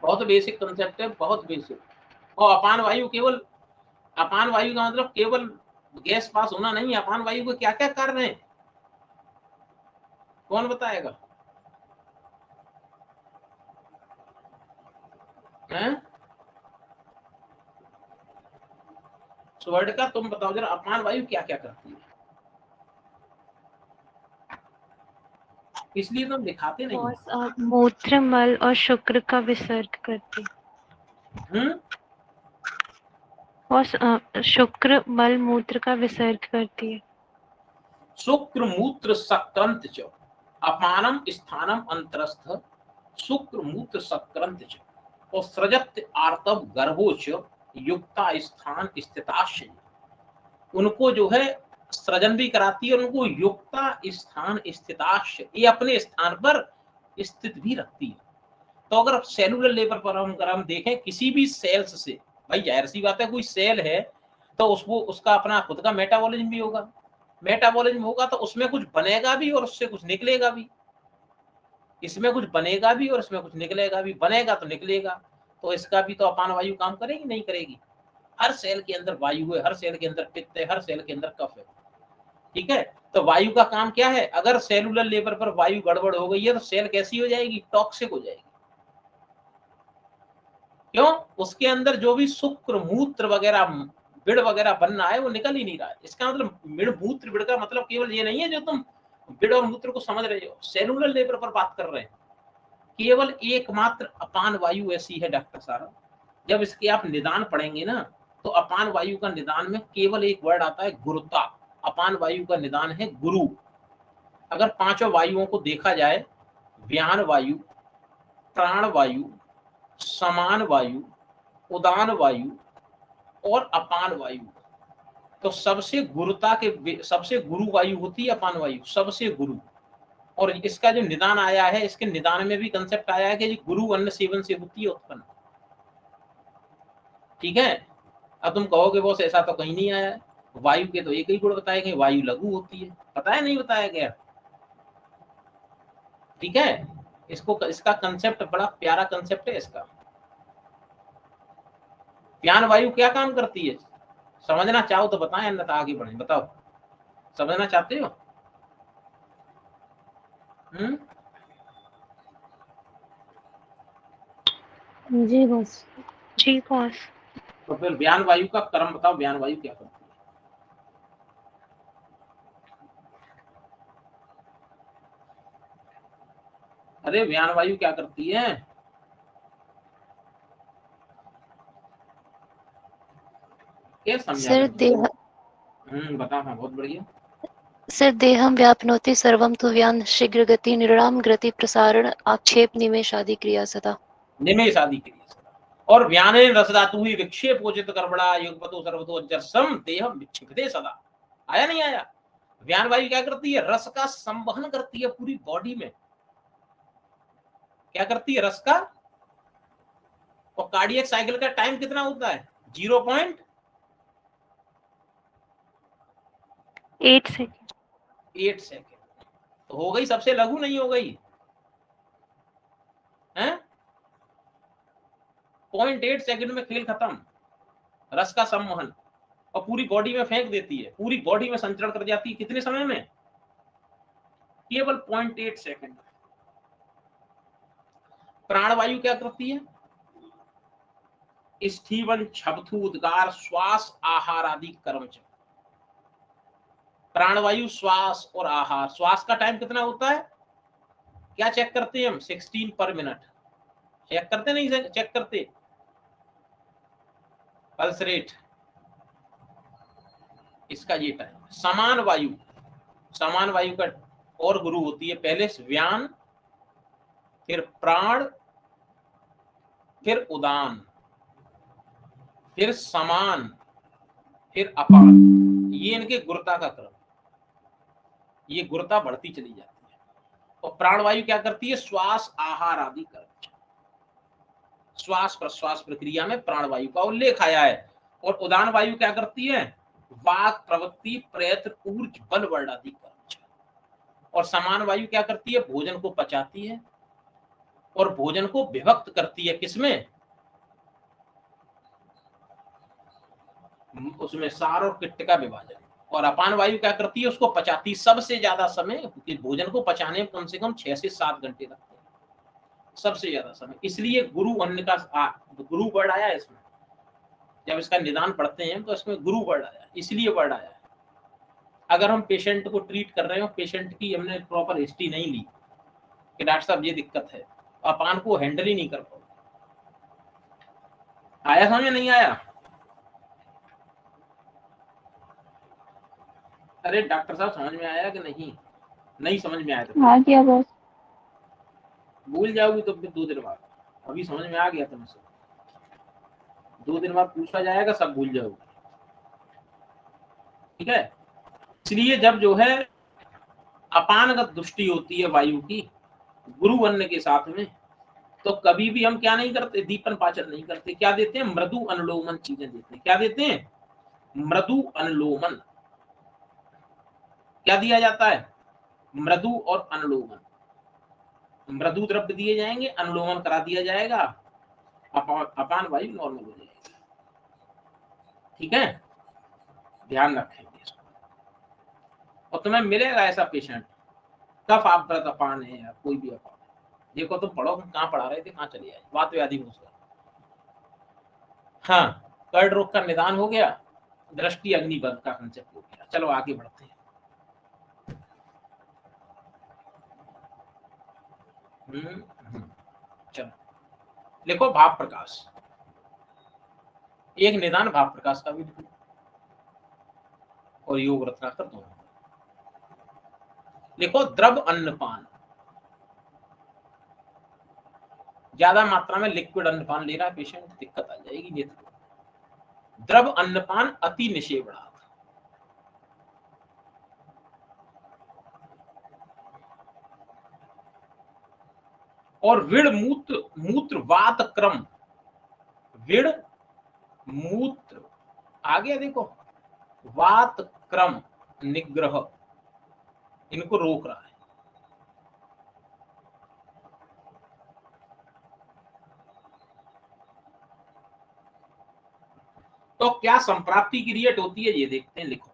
बहुत बेसिक कंसेप्ट है, बहुत बेसिक। और अपान वायु केवल, अपान वायु का मतलब केवल गैस पास होना नहीं, अपान वायु के क्या क्या कारण है कौन बताएगा? हैं स्वर्ण का तुम बताओ जरा, अपान वायु क्या क्या करती है, इसलिए तुम दिखाते नहीं। और मूत्र मल और शुक्र का विसर्ग करती और शुक्र मल मूत्र का विसर्ग करती है। शुक्र मूत्र सक्रंत च अपानम स्थानम अंतरस्थ शुक्र मूत्र सक्रंत च और सृजत आर्तव गर्भोच युक्ता स्थान स्थिताश्य, उनको जो है सृजन भी कराती है, उनको युक्ता स्थान स्थिताश्य, ये अपने स्थान पर स्थित भी रखती है। तो अगर सेलुलर लेवल पर हम देखें किसी भी सेल्स से, भाई जाहिर सी बात है कोई सेल है तो उसको उसका अपना खुद का मेटाबॉलिज्म भी होगा, मेटाबॉलिज्म होगा तो उसमें कुछ बनेगा भी और उससे कुछ निकलेगा भी, इसमें कुछ बनेगा भी और इसमें कुछ निकलेगा भी, बनेगा तो निकलेगा, तो इसका भी तो अपान वायु काम करेगी नहीं करेगी। हर सेल के अंदर वायु है, हर सेल के अंदर पित्त है, हर सेल के अंदर कफ है, ठीक है। तो वायु का काम क्या है, अगर सेलुलर लेवल पर वायु गड़बड़ हो गई है तो सेल कैसी हो जाएगी, टॉक्सिक हो जाएगी। क्यों? उसके अंदर जो भी शुक्र मूत्र वगैरह बिड़ वगैरह बनना है वो निकल ही नहीं रहा है। इसका मतलब मिड़ मूत्र बिड़ का मतलब केवल ये नहीं है जो तुम बिड़ और मूत्र को समझ रहे हो, सेलुलर लेवल पर बात कर रहे हैं। केवल एकमात्र अपान वायु ऐसी है डॉक्टर साहब, जब इसके आप निदान पढ़ेंगे ना तो अपान वायु का निदान में केवल एक वर्ड आता है गुरुता। अपान वायु का निदान है गुरु। अगर पांचों वायुओं को देखा जाए, व्यान वायु, प्राण वायु, समान वायु, उदान वायु और अपान वायु, तो सबसे गुरुता के सबसे गुरु वायु होती है अपान वायु, सबसे गुरु। और इसका जो निदान आया है, इसके निदान में भी कंसेप्ट आया है कि गुरु अन्न सेवन से होती है उत्पन्न, ठीक है। अब तुम कहोगे बॉस ऐसा तो कहीं नहीं आया है, वायु के तो एक ही गुण बताए गए, वायु लघु होती है, पता है नहीं बताया गया, ठीक है। इसको इसका कंसेप्ट बड़ा प्यारा कंसेप्ट है इसका। व्यान वायु क्या काम करती है, समझना चाहो तो बताएं, अन्यथा आगे बढ़े, बताओ समझना चाहते हो? जी बस। जी बॉस। तो फिर व्यान वायु का कर्म बताओ, व्यान वायु क्या करती है? अरे व्यान वायु क्या करती है? क्या समझा सर देह बता। हाँ बहुत बढ़िया। सर देहम व्याप्नोति सर्वम तु व्यान शीघ्र गति निर्णाम गति प्रसारण आक्षेप निमेश आदि क्रिया सदा, निमेश आदि क्रिया सदा। और व्याने रस धातु ही विक्षेप उचित कर्मणा युगपतो सर्वतो अजरसम देहम विक्षिप्ते सदा। आया नहीं आया? व्यान वायु क्या करती है, रस का संवहन करती है पूरी बॉडी में। क्या करती है, रस का। और कार्डियक साइकिल का टाइम कितना होता है, 8 सेकंड। 8 सेकेंड। तो हो गई सबसे लघु, नहीं हो गई है? 0.8 सेकंड में खेल खत्म, रस का संवहन, और पूरी बॉडी में फेंक देती है, पूरी बॉडी में संचरण कर जाती है। कितने समय में? केवल 0.8 सेकंड। प्राणवायु क्या करती है, स्थीवन छबथु उद्गार श्वास आहार आदि कर्म। प्राणवायु, श्वास और आहार। श्वास का टाइम कितना होता है, क्या चेक करते हैं हम, 16 पर मिनट चेक करते, नहीं चेक करते, पल्स रेट, इसका ये टाइम। समान वायु, समान वायु का और गुरु होती है, पहले व्यान, फिर प्राण, फिर उदान, फिर समान, फिर अपान। ये इनके गुरुता का क्रम, ये गुरुता बढ़ती चली जाती है। और प्राणवायु क्या करती है, श्वास आहार आदि कर, श्वास प्रश्वास प्रक्रिया में प्राणवायु का उल्लेख आया है। और उदान वायु क्या करती है, वाक प्रवृत्ति प्रयत्न ऊर्ज बल वर्ण आदि कर। और समान वायु क्या करती है, भोजन को पचाती है और भोजन को विभक्त करती है, किसमें, उसमें सार और पित्त का विभाजन। और अपान वायु क्या करती है, उसको पचाती, सबसे ज्यादा समय भोजन को पचाने में कम से कम 6 से 7 घंटे लगते हैं, सबसे ज्यादा समय। इसलिए गुरु अन्न का गुरु वर्ड आया है इसमें, जब इसका निदान पढ़ते हैं तो इसमें गुरु वर्ड आया, इसलिए वर्ड आया है। अगर हम पेशेंट को ट्रीट कर रहे हो, पेशेंट की हमने प्रॉपर हिस्ट्री नहीं ली कि डॉक्टर साहब ये दिक्कत है, अपान को हैंडल ही नहीं कर पाओ। आया समझ, नहीं आया? अरे डॉक्टर साहब समझ में आया कि नहीं? नहीं समझ में आया तो आ गया बस। भूल जाओगी तो फिर 2 दिन बाद। अभी समझ में आ गया तुमसे, 2 दिन बाद पूछा जाएगा, सब भूल जाओगे, ठीक है? इसलिए जब जो है अपानगत दृष्टि होती है वायु की गुरु अन्न के साथ में, तो कभी भी हम क्या नहीं करते, दीपन पाचन नहीं करते। क्या देते हैं, मृदु अनुलोमन चीजें देते हैं। क्या देते हैं, मृदु अनुलोमन। क्या दिया जाता है, मृदु और अनुलोमन। मृदु द्रव्य दिए जाएंगे, अनुलोमन करा दिया जाएगा, अपान वायु नॉर्मल हो जाएगी, ठीक है? ध्यान रखेंगे। और तुम्हें मिलेगा ऐसा पेशेंट, कफ आप अपान है या कोई भी अपान, देखो तुम पढ़ो, कहाँ पढ़ा रहे थे, कहाँ चले आए, वात व्याधि घुस गए। हाँ, कर्ड रोग का निदान हो गया, दृष्टि अग्निबंध का कंसेप्ट हो गया। चलो आगे बढ़ते हैं। चलो लिखो भाव प्रकाश, एक निदान भाव प्रकाश का भी लिखो और योग रत्नाकर दोनों लिखो। द्रव अन्नपान, ज्यादा मात्रा में लिक्विड अन्नपान ले रहा है पेशेंट, दिक्कत आ जाएगी नेत्र। द्रव अन्नपान अति निषेवणात्, और विड़ मूत्र मूत्र वात क्रम, विड़ मूत्र आगे देखो, वात क्रम निग्रह, इनको रोक रहा है। तो क्या संप्राप्ति क्रिएट होती है, ये देखते हैं, लिखो।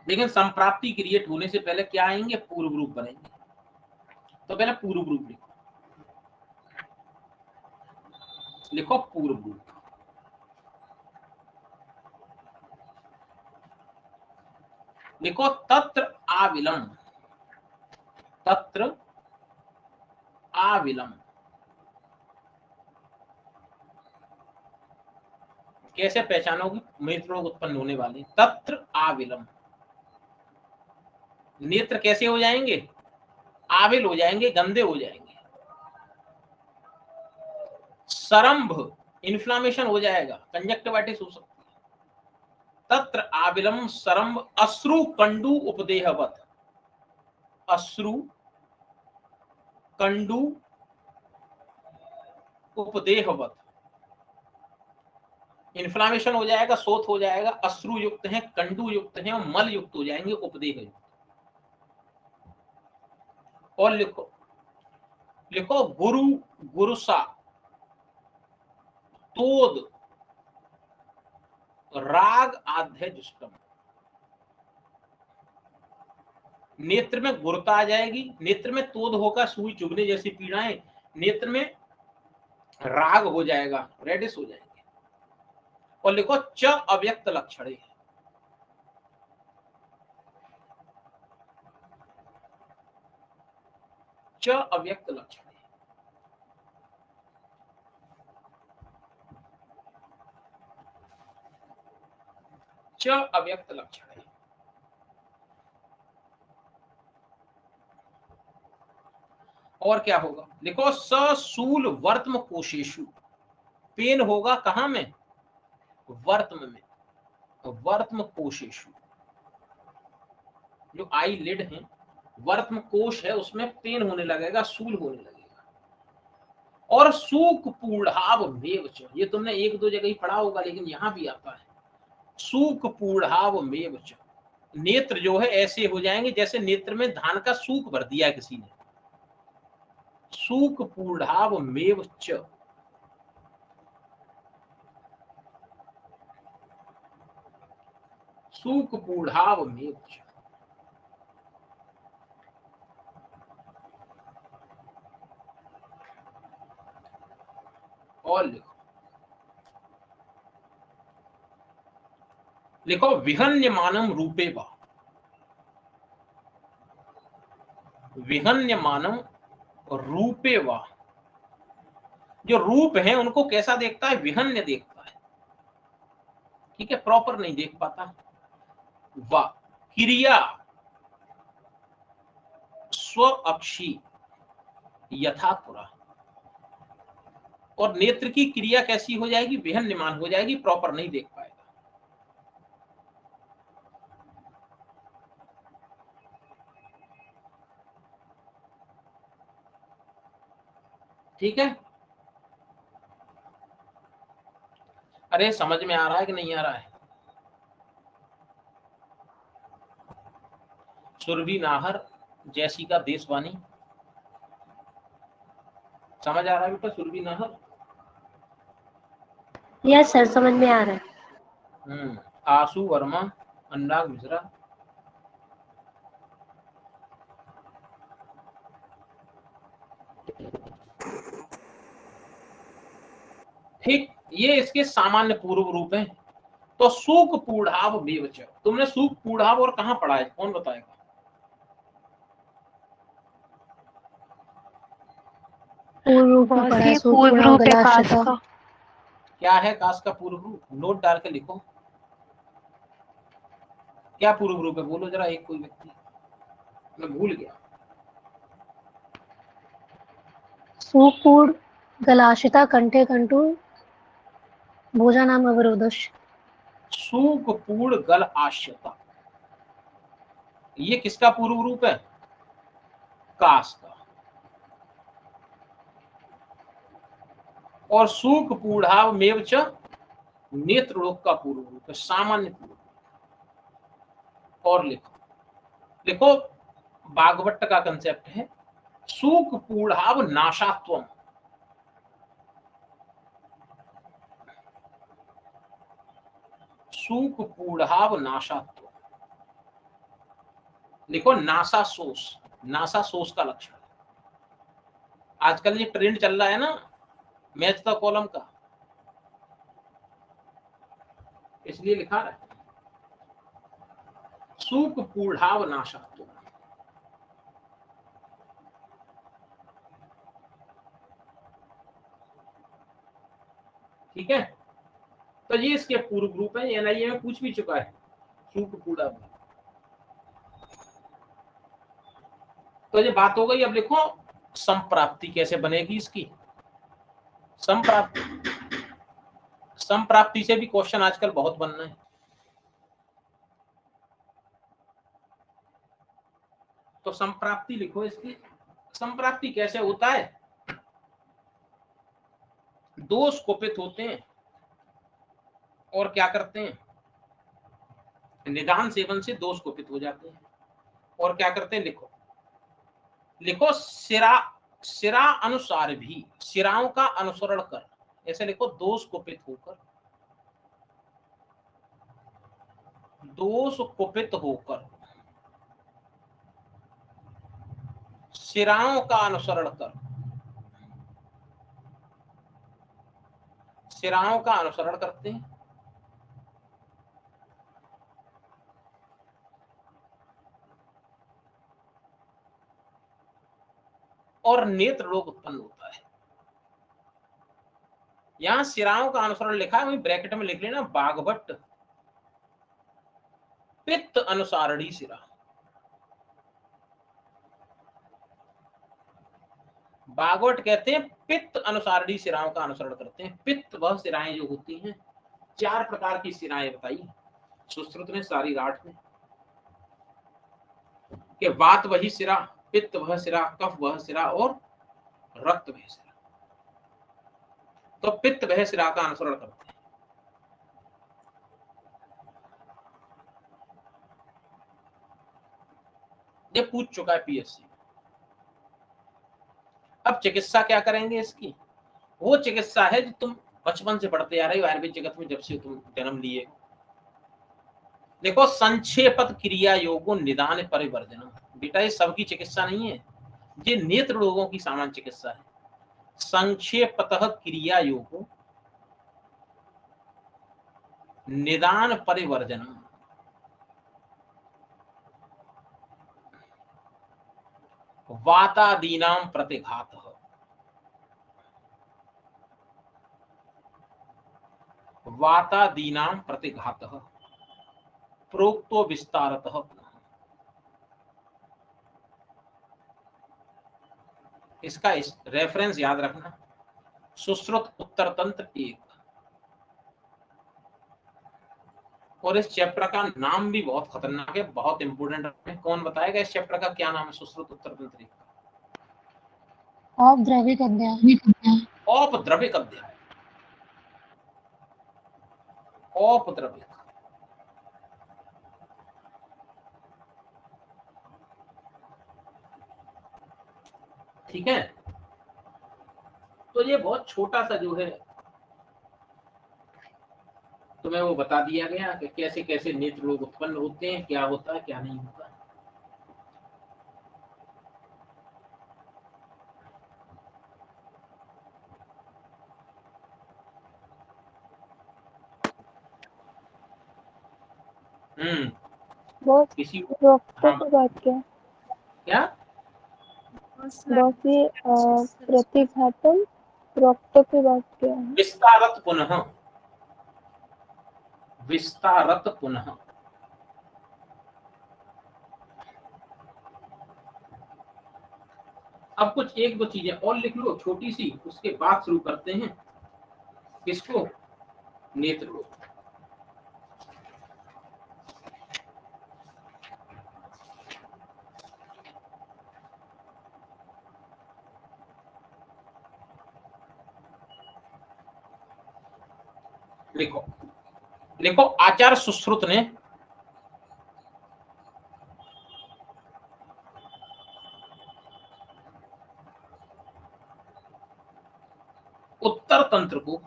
लेकिन संप्राप्ति क्रिएट होने से पहले क्या आएंगे, पूर्व रूप बनेंगे। तो पहले पूर्व रूप लिखो, लिखो पूर्व रूप। लिखो तत्र आविलम, तत्र आविलम। कैसे पहचानोगे, नेत्र रोग उत्पन्न होने वाले, तत्र आविलम। नेत्र कैसे हो जाएंगे, आविल हो जाएंगे, गंदे हो जाएंगे। सरंभ, इन्फ्लामेशन हो जाएगा, कंजक्टिवाइटिस हो सकती है। तत्र आविलम सरंभ अश्रु कंडू उपदेहवत, अश्रु कंडू उपदेहवत, इन्फ्लामेशन हो जाएगा, शोथ हो जाएगा, अश्रु युक्त है, कंडू युक्त है और मल युक्त हो जाएंगे, उपदेह युक्त। और लिखो, लिखो गुरु गुरुसा तोद राग आध्य जुष्टम। नेत्र में गुरुता आ जाएगी, नेत्र में तोद होगा, सुई चुभने जैसी पीड़ाएं, नेत्र में राग हो जाएगा, रेडिस हो जाएंगे। और लिखो च अव्यक्त लक्षण, च अव्यक्त लक्षण है। च अव्यक्त लक्षण है। और क्या होगा, देखो ससूल वर्तम कोशेषु, पेन होगा कहां में, वर्तम में, वर्तम कोशेषु, जो आई लिड है, वर्तम कोश है, उसमें पेन होने लगेगा, सूल होने लगेगा। और सूक पूढ़ाव मेव च, ये तुमने एक दो जगह ही पढ़ा होगा, लेकिन यहां भी आता है, सूक पूढ़ाव मेव च, नेत्र जो है ऐसे हो जाएंगे जैसे नेत्र में धान का सूक भर दिया किसी ने, सूक पूढ़ाव मेव च, सूक पूढ़ाव मेव च। और लिखो, लिखो विहन्यमानम रूपे वा, विहन्यमानम रूपे वा, जो रूप है उनको कैसा देखता है, विहन्य देखता है, ठीक है, प्रॉपर नहीं देख पाता। वा क्रिया स्व अक्षी यथा पुरा, और नेत्र की क्रिया कैसी हो जाएगी, विहन्यमान हो जाएगी, प्रॉपर नहीं देख पाएगा। ठीक है, अरे समझ में आ रहा है कि नहीं आ रहा है। सुरभि नाहर जैसी का देशवाणी, समझ आ रहा है बेटा, सुरभि नाहर। यस सर, समझ में आ रहा है। आशु वर्मा, अनुराग मिश्रा, ठीक, ये इसके सामान्य पूर्व रूप हैं। तो सूक पूढ़ाव मेवच, तुमने सूक पूढ़ाव और कहां पढ़ा है, कौन बताएगा। पूर्व रूप में बॉस पढ़ा है, ये सूक्ष्म पूर्व रूप है कास गलाश्यता। का। क्या है कास का पूर्व रूप, नोट डाल के लिखो, क्या पूर्व रूप है, बोलो जरा एक कोई व्यक्ति, मैं भूल गया। सुपूर्ण गलाशिता कंठे कंटु भोजनाम अवरोधश। सूक पूर्ण गल आश्यता, ये किसका पूर्व रूप है, कास का। और सूक पूढ़ाव मेव च नेत्र रोग का पूर्व रूप है, सामान्य पूर्व रूप। और लिखो, लिखो भागवत का कंसेप्ट है, सूक पूढ़ाव नाशात्वम, सूक पूढ़ाव नाशात्व, लिखो नासा सोस, नासा सोस का लक्षण। आजकल ये ट्रेंड चल रहा है ना मैच द कॉलम का, इसलिए लिखा है सूक पूढ़ाव नाशात्व। ठीक है, तो ये इसके पूर्व रूप है, एनआईए में पूछ भी चुका है सूक पूढ़ाव। तो ये बात हो गई। अब लिखो संप्राप्ति कैसे बनेगी इसकी, संप्राप्ति, संप्राप्ति से भी क्वेश्चन आजकल बहुत बन रहे हैं। तो संप्राप्ति लिखो इसकी, संप्राप्ति कैसे होता है, दोष कुपित होते हैं और क्या करते हैं, निदान सेवन से दोष कुपित हो जाते हैं और क्या करते हैं, लिखो, लिखो सिरा, सिरा अनुसार भी, सिराओं का अनुसरण कर, ऐसे लिखो, दोष कुपित होकर, दोष कुपित होकर, सिराओं का अनुसरण कर, सिराओं का अनुसरण करते हैं और नेत्र रोग उत्पन्न होता है। यहां सिराओं का अनुसरण लिखा है, वही ब्रैकेट में लिख लेना बागभट्ट पित्त अनुसारणी सिरा। बागवट कहते हैं पित्त अनुसारणी सिराओं का अनुसरण करते हैं। पित्त वह सिराएं जो होती हैं, 4 प्रकार की सिराएं बताई सुश्रुत ने सारी राठ में, कि वात वही सिरा, पित्त वह सिरा, कफ वह सिरा और रक्त वह सिरा। तो पित्त वह सिरा का अनुसरण करते हैं। ये पूछ चुका है पीएससी। अब चिकित्सा क्या करेंगे इसकी? वो चिकित्सा है जो तुम बचपन से पढ़ते आ रहे हो आयुर्वेद जगत में, जब से तुम जन्म लिए। देखो, संक्षेपत क्रिया योगो निदान परिवर्जन। बेटा ये सबकी चिकित्सा नहीं है, ये नेत्र रोगों की सामान्य चिकित्सा है। संक्षेपतः क्रिया योगो निदान परिवर्जन। वातादीनां प्रतिघातः। वातादीनां प्रतिघातः प्रोक्तो विस्तारतः। इसका रेफरेंस याद रखना, सुश्रुत उत्तर तंत्र 1। और इस चैप्टर का नाम भी बहुत खतरनाक है, बहुत इंपोर्टेंट है। कौन बताएगा इस चैप्टर का क्या नाम है? सुश्रुत उत्तर तंत्र 1 का औपद्रविक अध्याय। औपद्रविक अध्याय। औपद्रविक, ठीक है। तो ये बहुत छोटा सा जो है तुम्हें वो बता दिया गया कि कैसे कैसे नेत्र रोग उत्पन्न होते हैं, क्या होता है क्या नहीं होता। बॉस किसी डॉक्टर हाँ की बात क्या? क्या बॉस ये प्रतिघातन डॉक्टर की बात क्या है? विस्तारत पुनः, विस्तारत पुनः। अब कुछ 1-2 चीजें और लिख लो छोटी सी, उसके बाद शुरू करते हैं किसको? नेत्र रोग। लिखो लिखो, आचार्य सुश्रुत ने उत्तर तंत्र को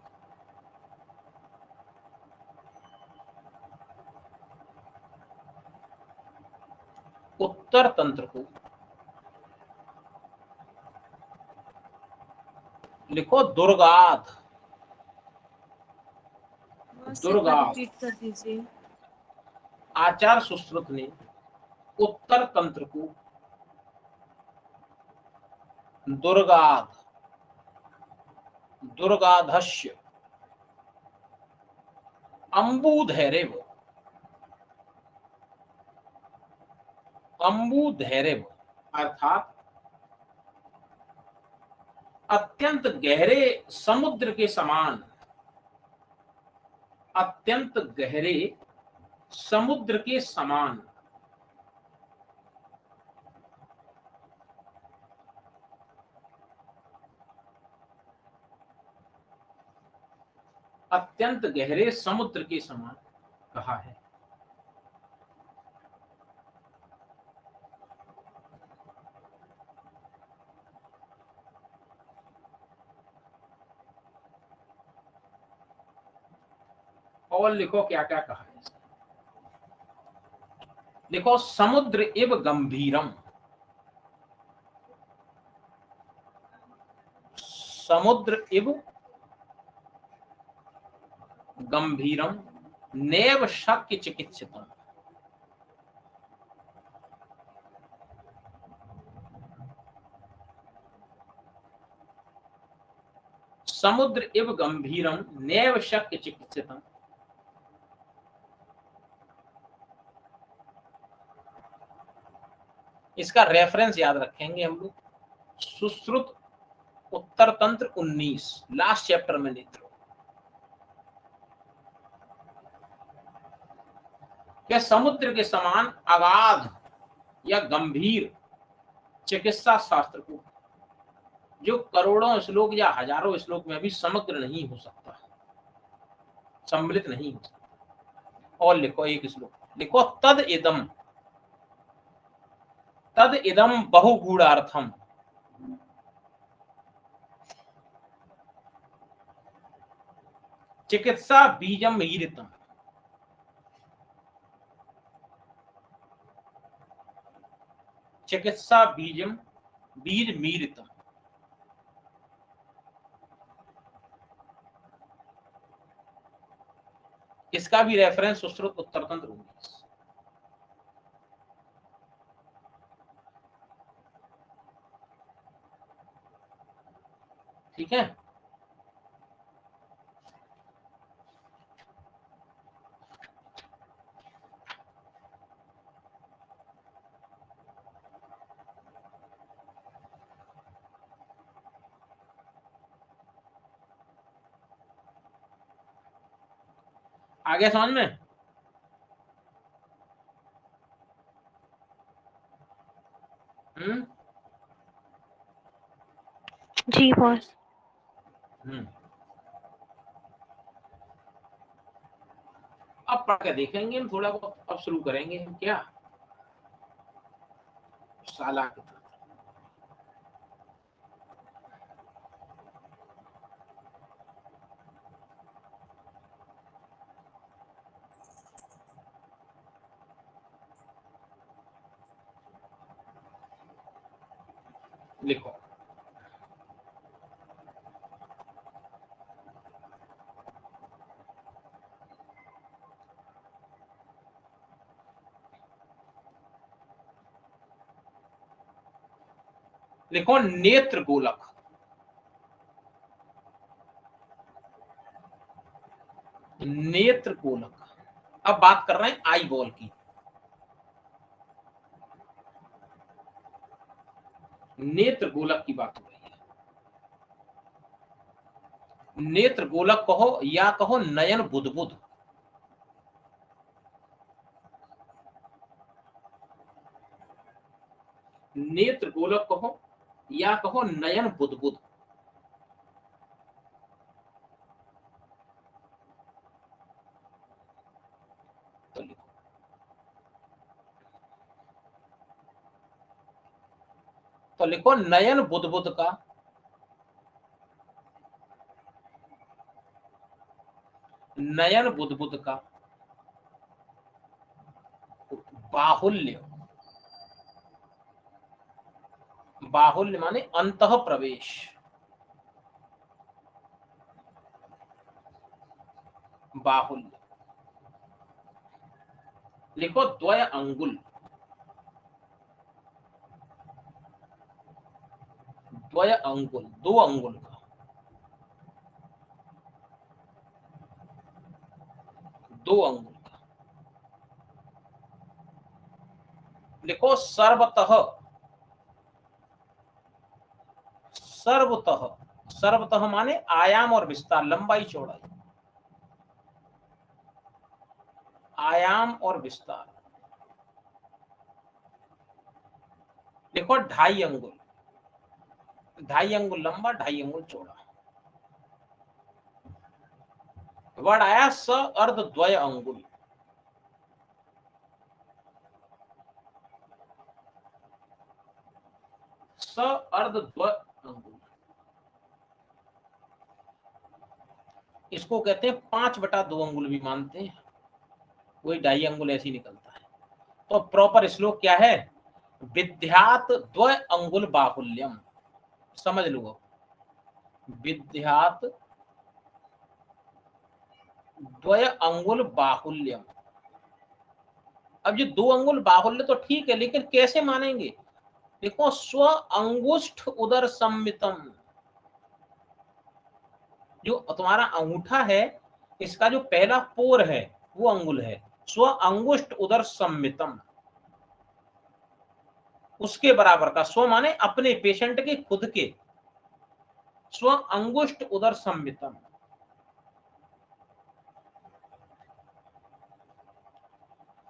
लिखो दुर्गाद। दुर्गाद। रिपीट कर दीजिए। आचार्य सुश्रुत ने उत्तर तंत्र को दुर्गाद, दुर्गाधस्य अम्बुधैर्य, अम्बुधैर्य अर्थात अत्यंत गहरे समुद्र के समान, अत्यंत गहरे समुद्र के समान। अत्यंत गहरे समुद्र के समान कहा है। और लिखो क्या क्या कहा है। लिखो समुद्र इव गंभीरम, समुद्र इव गंभीरम नैव शक्य चिकित्सितम। समुद्र इव गंभीरम नैव शक्य चिकित्सितम। इसका रेफरेंस याद रखेंगे हम लोग, सुश्रुत उत्तर तंत्र 19 लास्ट चैप्टर में नेत्र। क्या समुद्र के समान अगाध या गंभीर चिकित्सा शास्त्र को, जो करोड़ों श्लोक या हजारों श्लोक में भी समग्र नहीं हो सकता, सम्मिलित नहीं हो सकता। और लिखो एक श्लोक, लिखो तद इदम बहुगूढ़ार्थम चिकित्सा बीजम मीरितम। चिकित्सा बीज मीरितम। इसका भी रेफरेंस सुश्रुत उत्तर तंत्र 19। ठीक है, आगे समझ में? जी बॉस। अब पढ़ के देखेंगे हम थोड़ा बहुत। अब शुरू करेंगे हम क्या, साला लिखो। लिखो नेत्र गोलक। नेत्र गोलक। अब बात कर रहे हैं आई बॉल की। नेत्र गोलक की बात हो रही है। नेत्र गोलक कहो या कहो नयन बुदबुद। नेत्र गोलक कहो या कहो नयन बुदबुद। तो लिखो, तो लिखो नयन बुदबुद का बाहुल्य। बाहुल्य माने अंतः प्रवेश। बाहुल्य। लिखो द्वय अंगुल। द्वय अंगुल, 2 अंगुल का। 2 अंगुल का। लिखो सर्वतः। सर्वतः। सर्वतः माने आयाम और विस्तार, लंबाई चौड़ाई। आयाम और विस्तार। देखो 2.5 अंगुल। 2.5 अंगुल लंबा, 2.5 अंगुल चौड़ा। वर्ड आया स अर्ध द्वय अंगुल। स अर्ध द्वय अंगुल। इसको कहते हैं 5/2 अंगुल भी मानते हैं, वही 2.5 अंगुल ऐसे ही निकलता है। तो प्रॉपर श्लोक क्या है? विद्यात द्वय अंगुल बाहुल्यम। समझ लो, विद्यात द्वय अंगुल बाहुल्यम। अब ये 2 अंगुल बाहुल्य तो ठीक है, लेकिन कैसे मानेंगे? देखो स्व अंगुष्ठ उदर सम्मितम। जो तुम्हारा अंगूठा है इसका जो पहला पोर है वो अंगुल है। स्व अंगुष्ठ उदर सम्मितम, उसके बराबर का, स्व माने अपने, पेशेंट के खुद के, स्व अंगुष्ठ उदर सम्मितम।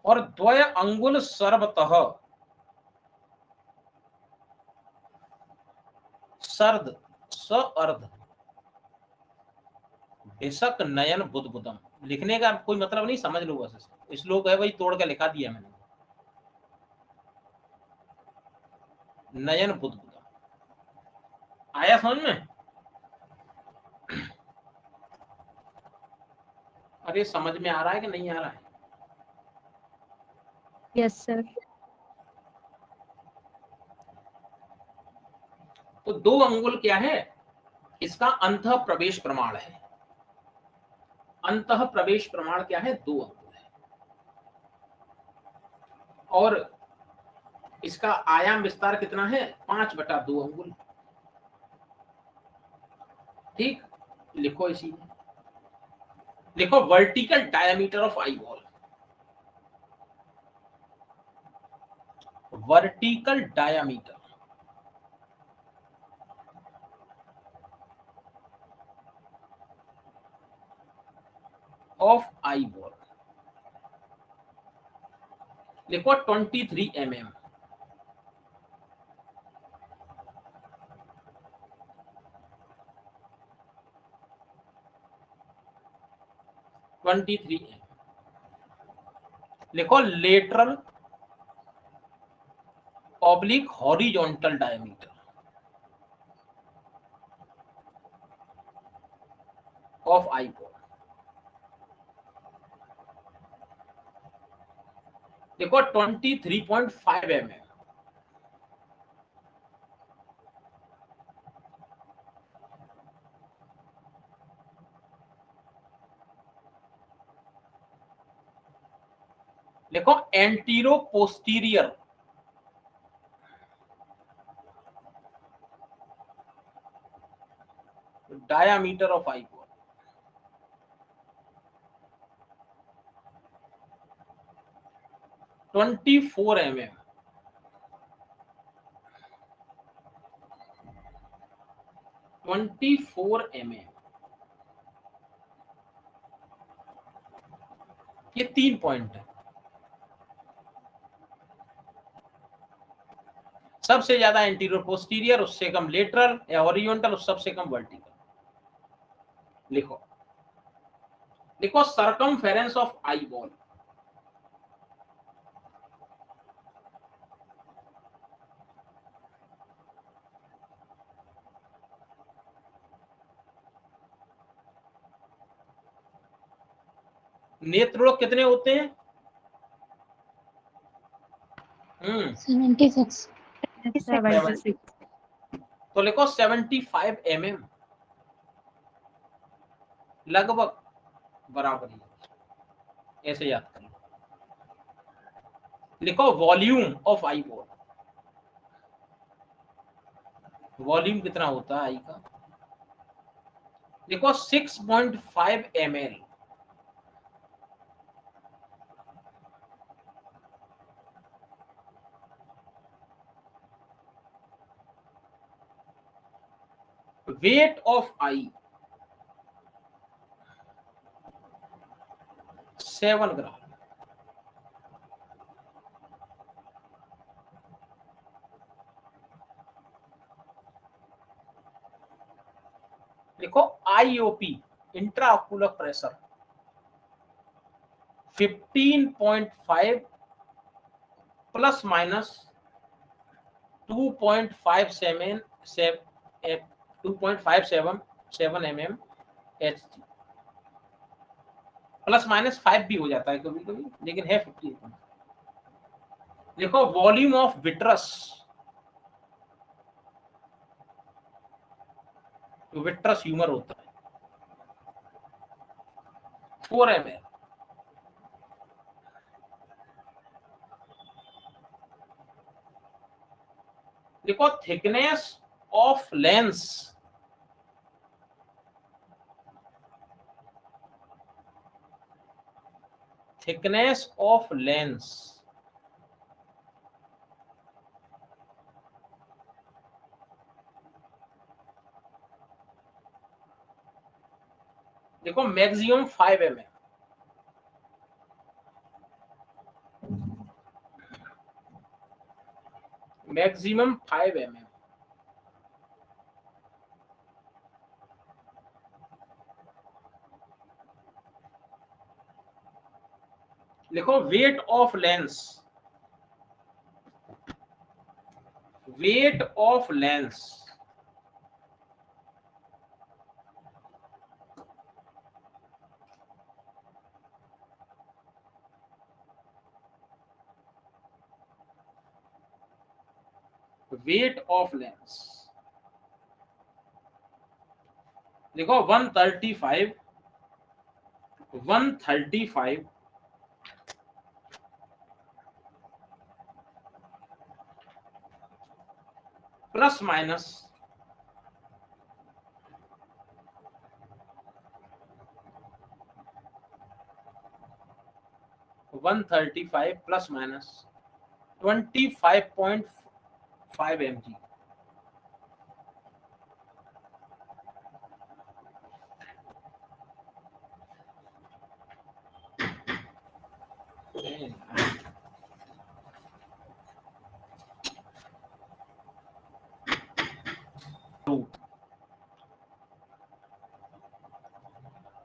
और द्वय अंगुल सर्वतः सर्द स अर्ध भिषक नयन बुदबुदम। लिखने का कोई मतलब नहीं, समझ लो बस। श्लोक है वही तोड़ के लिखा दिया मैंने। नयन बुदबुदम आया समझ में? अरे समझ में आ रहा है कि नहीं आ रहा है? Yes sir. तो 2 अंगुल क्या है? इसका अंतः प्रवेश प्रमाण है। अंतः प्रवेश प्रमाण क्या है? 2 अंगुल है। और इसका आयाम विस्तार कितना है? 5/2 अंगुल। ठीक, लिखो इसी में, लिखो vertical diameter of eye ball. Vertical diameter of eye ball, लिखो 23 mm। लिखो lateral oblique horizontal diameter of eye ball, देखो 23.5 mm। देखो antero posterior diameter of eye ball, 24 mm। 24 mm। ये 3 पॉइंट है। सबसे ज्यादा एंटीरियर पोस्टीरियर, उससे कम लेटरल या हॉरिजॉन्टल, और सबसे कम वर्टिकल। लिखो, लिखो सरकमफेरेंस ऑफ आई बॉल, नेत्रलोक कितने होते हैं? 76। 76। तो लिखो 75 mm, लगभग बराबर ही, ऐसे याद कर लो। लिखो volume of eye ball, volume कितना होता है आई का? लिखो 6.5 ml। वेट ऑफ आई 7 ग्राम। देखो IOP intraocular pressure 15.5 plus minus 2.57 mm H, plus minus 5 भी हो जाता है कभी कभी, लेकिन है 15। देखो वॉल्यूम ऑफ विट्रस, जो विट्रस ह्यूमर होता है 4 ml। देखो thickness of lens thickness of lens, देखो मैक्सिमम 5 mm, मैक्सिमम 5 mm। लिखो weight of lens, weight of lens, weight of lens देखो 135 plus minus 135 plus minus 25.5 mg।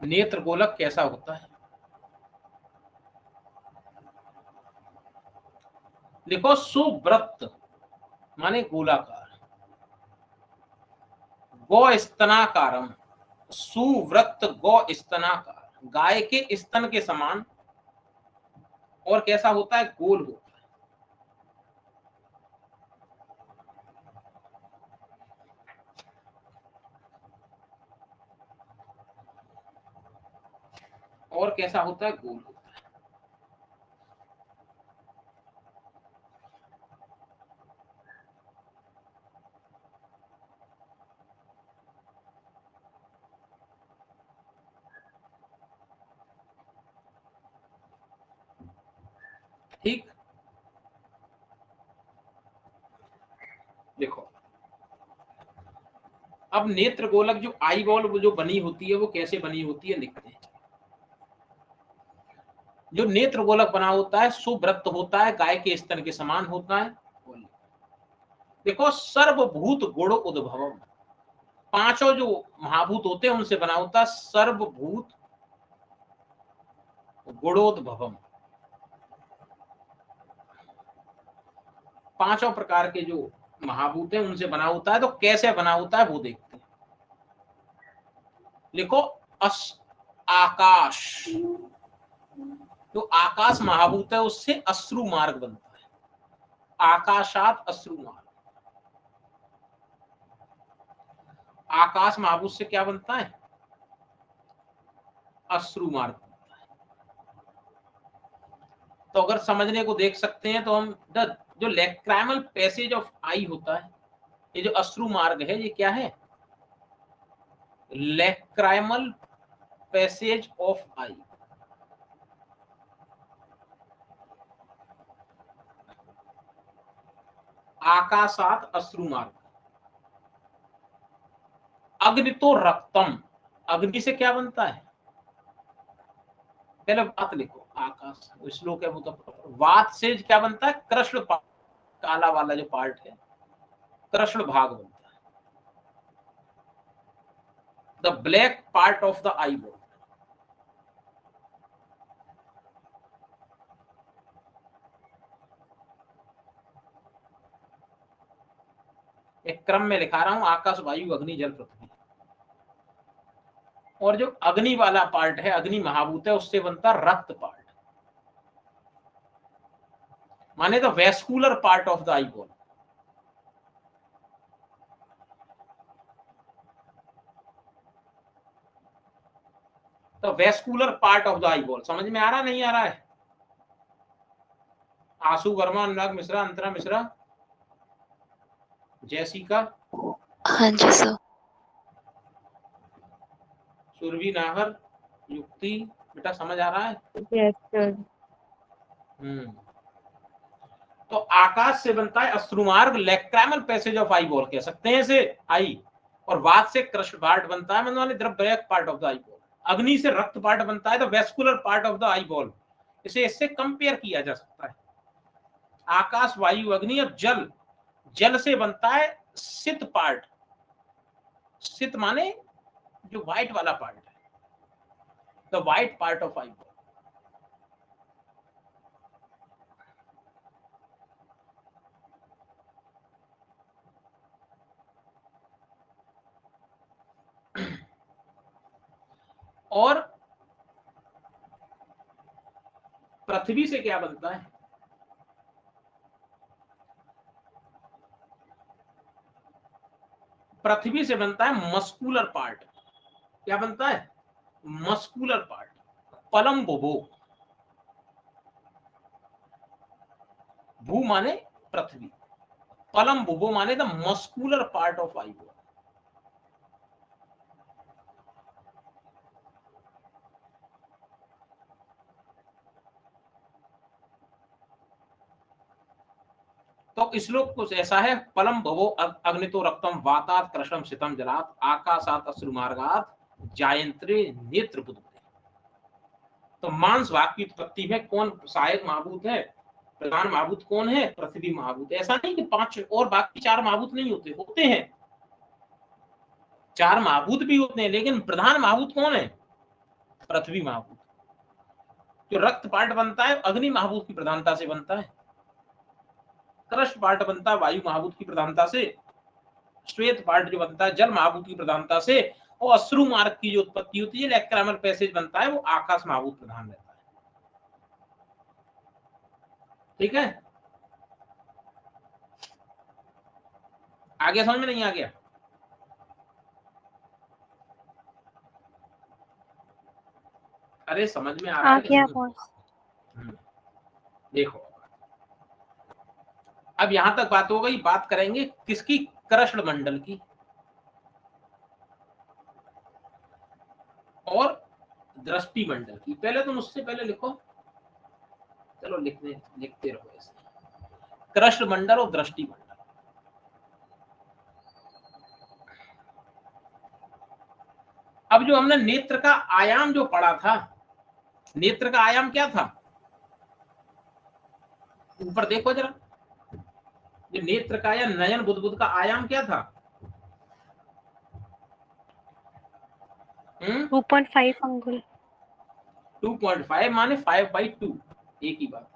नेत्र गोलक कैसा होता है? देखो सुवृत्त माने गोलाकार, गौ स्तनाकारम, सुवृत्त गौ स्तनाकार, गाय के स्तन के समान, और कैसा होता है? गोल होता है। और कैसा होता है? गोल होता है। ठीक, देखो अब नेत्र गोलक जो आई बॉल जो बनी होती है वो कैसे बनी होती है लिखते हैं। जो नेत्र गोलक बना होता है सुवृत्त होता है, गाय के स्तन के समान होता है। देखो सर्वभूत गुण उद्भवम, पांचों जो महाभूत होते हैं उनसे बना होता है सर्वभूत गुणोद्भवम। पांचों प्रकार के जो महाभूत हैं उनसे बना होता है। तो कैसे बना होता है वो देखते हैं। लिखो आकाश, जो आकाश महाभूत है उससे अश्रु मार्ग बनता है, आकाशात अश्रु मार्ग। आकाश महाभूत से क्या बनता है? अश्रु मार्ग बनता है। तो अगर समझने को देख सकते हैं तो हम जो लैक्राइमल पैसेज ऑफ आई होता है, ये जो अश्रु मार्ग है ये क्या है? लैक्राइमल पैसेज ऑफ आई। आकाशात अश्रु मार्ग। अग्नि तो रक्तम, अग्नि से क्या बनता है? पहले बात लिखो, आकाश श्लोक है वो तो। वात से क्या बनता है? कृष्ण, काला वाला जो पार्ट है कृष्ण भाग बनता है, the black part of the eye ball. एक क्रम में लिखा रहा हूं, आकाश वायु अग्नि जल पृथ्वी। और जो अग्नि वाला पार्ट है, अग्नि महाभूत है, उससे बनता रक्त पार्ट, माने the vascular part of the eye ball. The vascular part of the eye ball. समझ में आ रहा नहीं आ रहा है? आशु वर्मा, अनुराग मिश्रा, अंतरा मिश्रा, जैसिका, हाँ जी सर। सुरभि नाहर, युक्ति, बेटा समझ आ रहा है? Yes sir. तो आकाश से बनता है अश्रुमार्ग, lacrimal passage of eye ball कह सकते हैं इसे, आई। और वात से कृष्ण पार्ट बनता है, मतलब द्रव्य part of the eye ball. अग्नि से रक्त पार्ट बनता है, the vascular part of the eye ball. इसे इससे कंपेयर किया जा सकता है। आकाश, वायु, अग्नि। और जल, जल से बनता है सित पार्ट। सित माने जो व्हाइट वाला पार्ट है, the white part of eye ball. और पृथ्वी से क्या बनता है? पृथ्वी से बनता है मस्कुलर पार्ट। क्या बनता है? Muscular part. पलम भुभो, भू माने पृथ्वी, पलम भुभो माने the muscular part of eye ball. तो श्लोक कुछ ऐसा है, पलम भवो अग्नितो रक्तम वातात कृष्णम शीतम जलात आकाशात अश्रुमार्गात जायंत्रे नेत्र बुद्धि। तो मांस भाग की उत्पत्ति में कौन सहायक महाभूत है? प्रधान महाभूत कौन है? पृथ्वी महाभूत। ऐसा नहीं कि 5 और बाकी 4 महाभूत नहीं होते, होते हैं, 4 महाभूत भी होते हैं, लेकिन प्रधान महाभूत कौन है? पृथ्वी महाभूत। जो रक्त पार्ट बनता है अग्नि महाभूत की प्रधानता से बनता है, कृष्ण पार्ट बनता है वायु महाभूत की प्रधानता से, श्वेत पार्ट जो बनता है जल महाभूत की प्रधानता से, और अश्रु मार्ग की जो उत्पत्ति होती है लैक्राइमल पैसेज बनता है, वो आकाश महाभूत प्रधान रहता है। ठीक है, आगे समझ में नहीं आ गया? अरे समझ में आ रहा है? देखो अब यहां तक बात हो गई। बात करेंगे किसकी? कृष्ण मंडल की और दृष्टि मंडल की। पहले तुम उससे पहले लिखो, चलो लिखते रहो ऐसे, कृष्ण मंडल और दृष्टि मंडल। अब जो हमने नेत्र का आयाम जो पढ़ा था, नेत्र का आयाम क्या था? ऊपर देखो जरा, जो नेत्र का या नयन बुद्बुद का आयाम क्या था? 2.5 अंगुल। 2.5 माने 5/2, एक ही बात।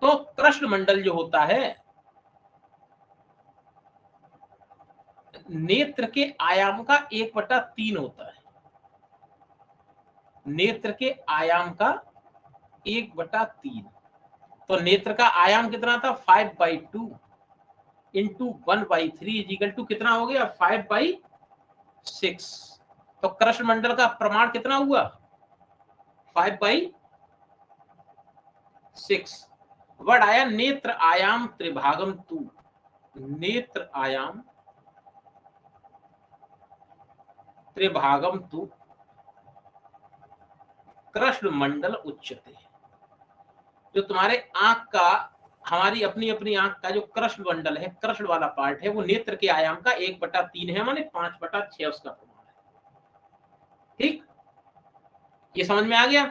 तो कृष्ण मंडल जो होता है, नेत्र के आयाम का 1/3 होता है। नेत्र के आयाम का 1/3। तो नेत्र का आयाम कितना था? 5/2 इंटू 1/3 इजिकल टू कितना हो गया? 5/6। तो कृष्ण मंडल का प्रमाण कितना हुआ? 5/6। वर्ड आया नेत्र आयाम त्रिभागम तू। नेत्र आयाम त्रिभागम तू कृष्ण मंडल उच्चते। जो तुम्हारे आंख का, हमारी अपनी अपनी आंख का जो कृष्ण मंडल है, कृष्ण वाला पार्ट है, वो नेत्र के आयाम का 1/3 है, माने 5/6 उसका प्रमाण है। ठीक, ये समझ में आ गया?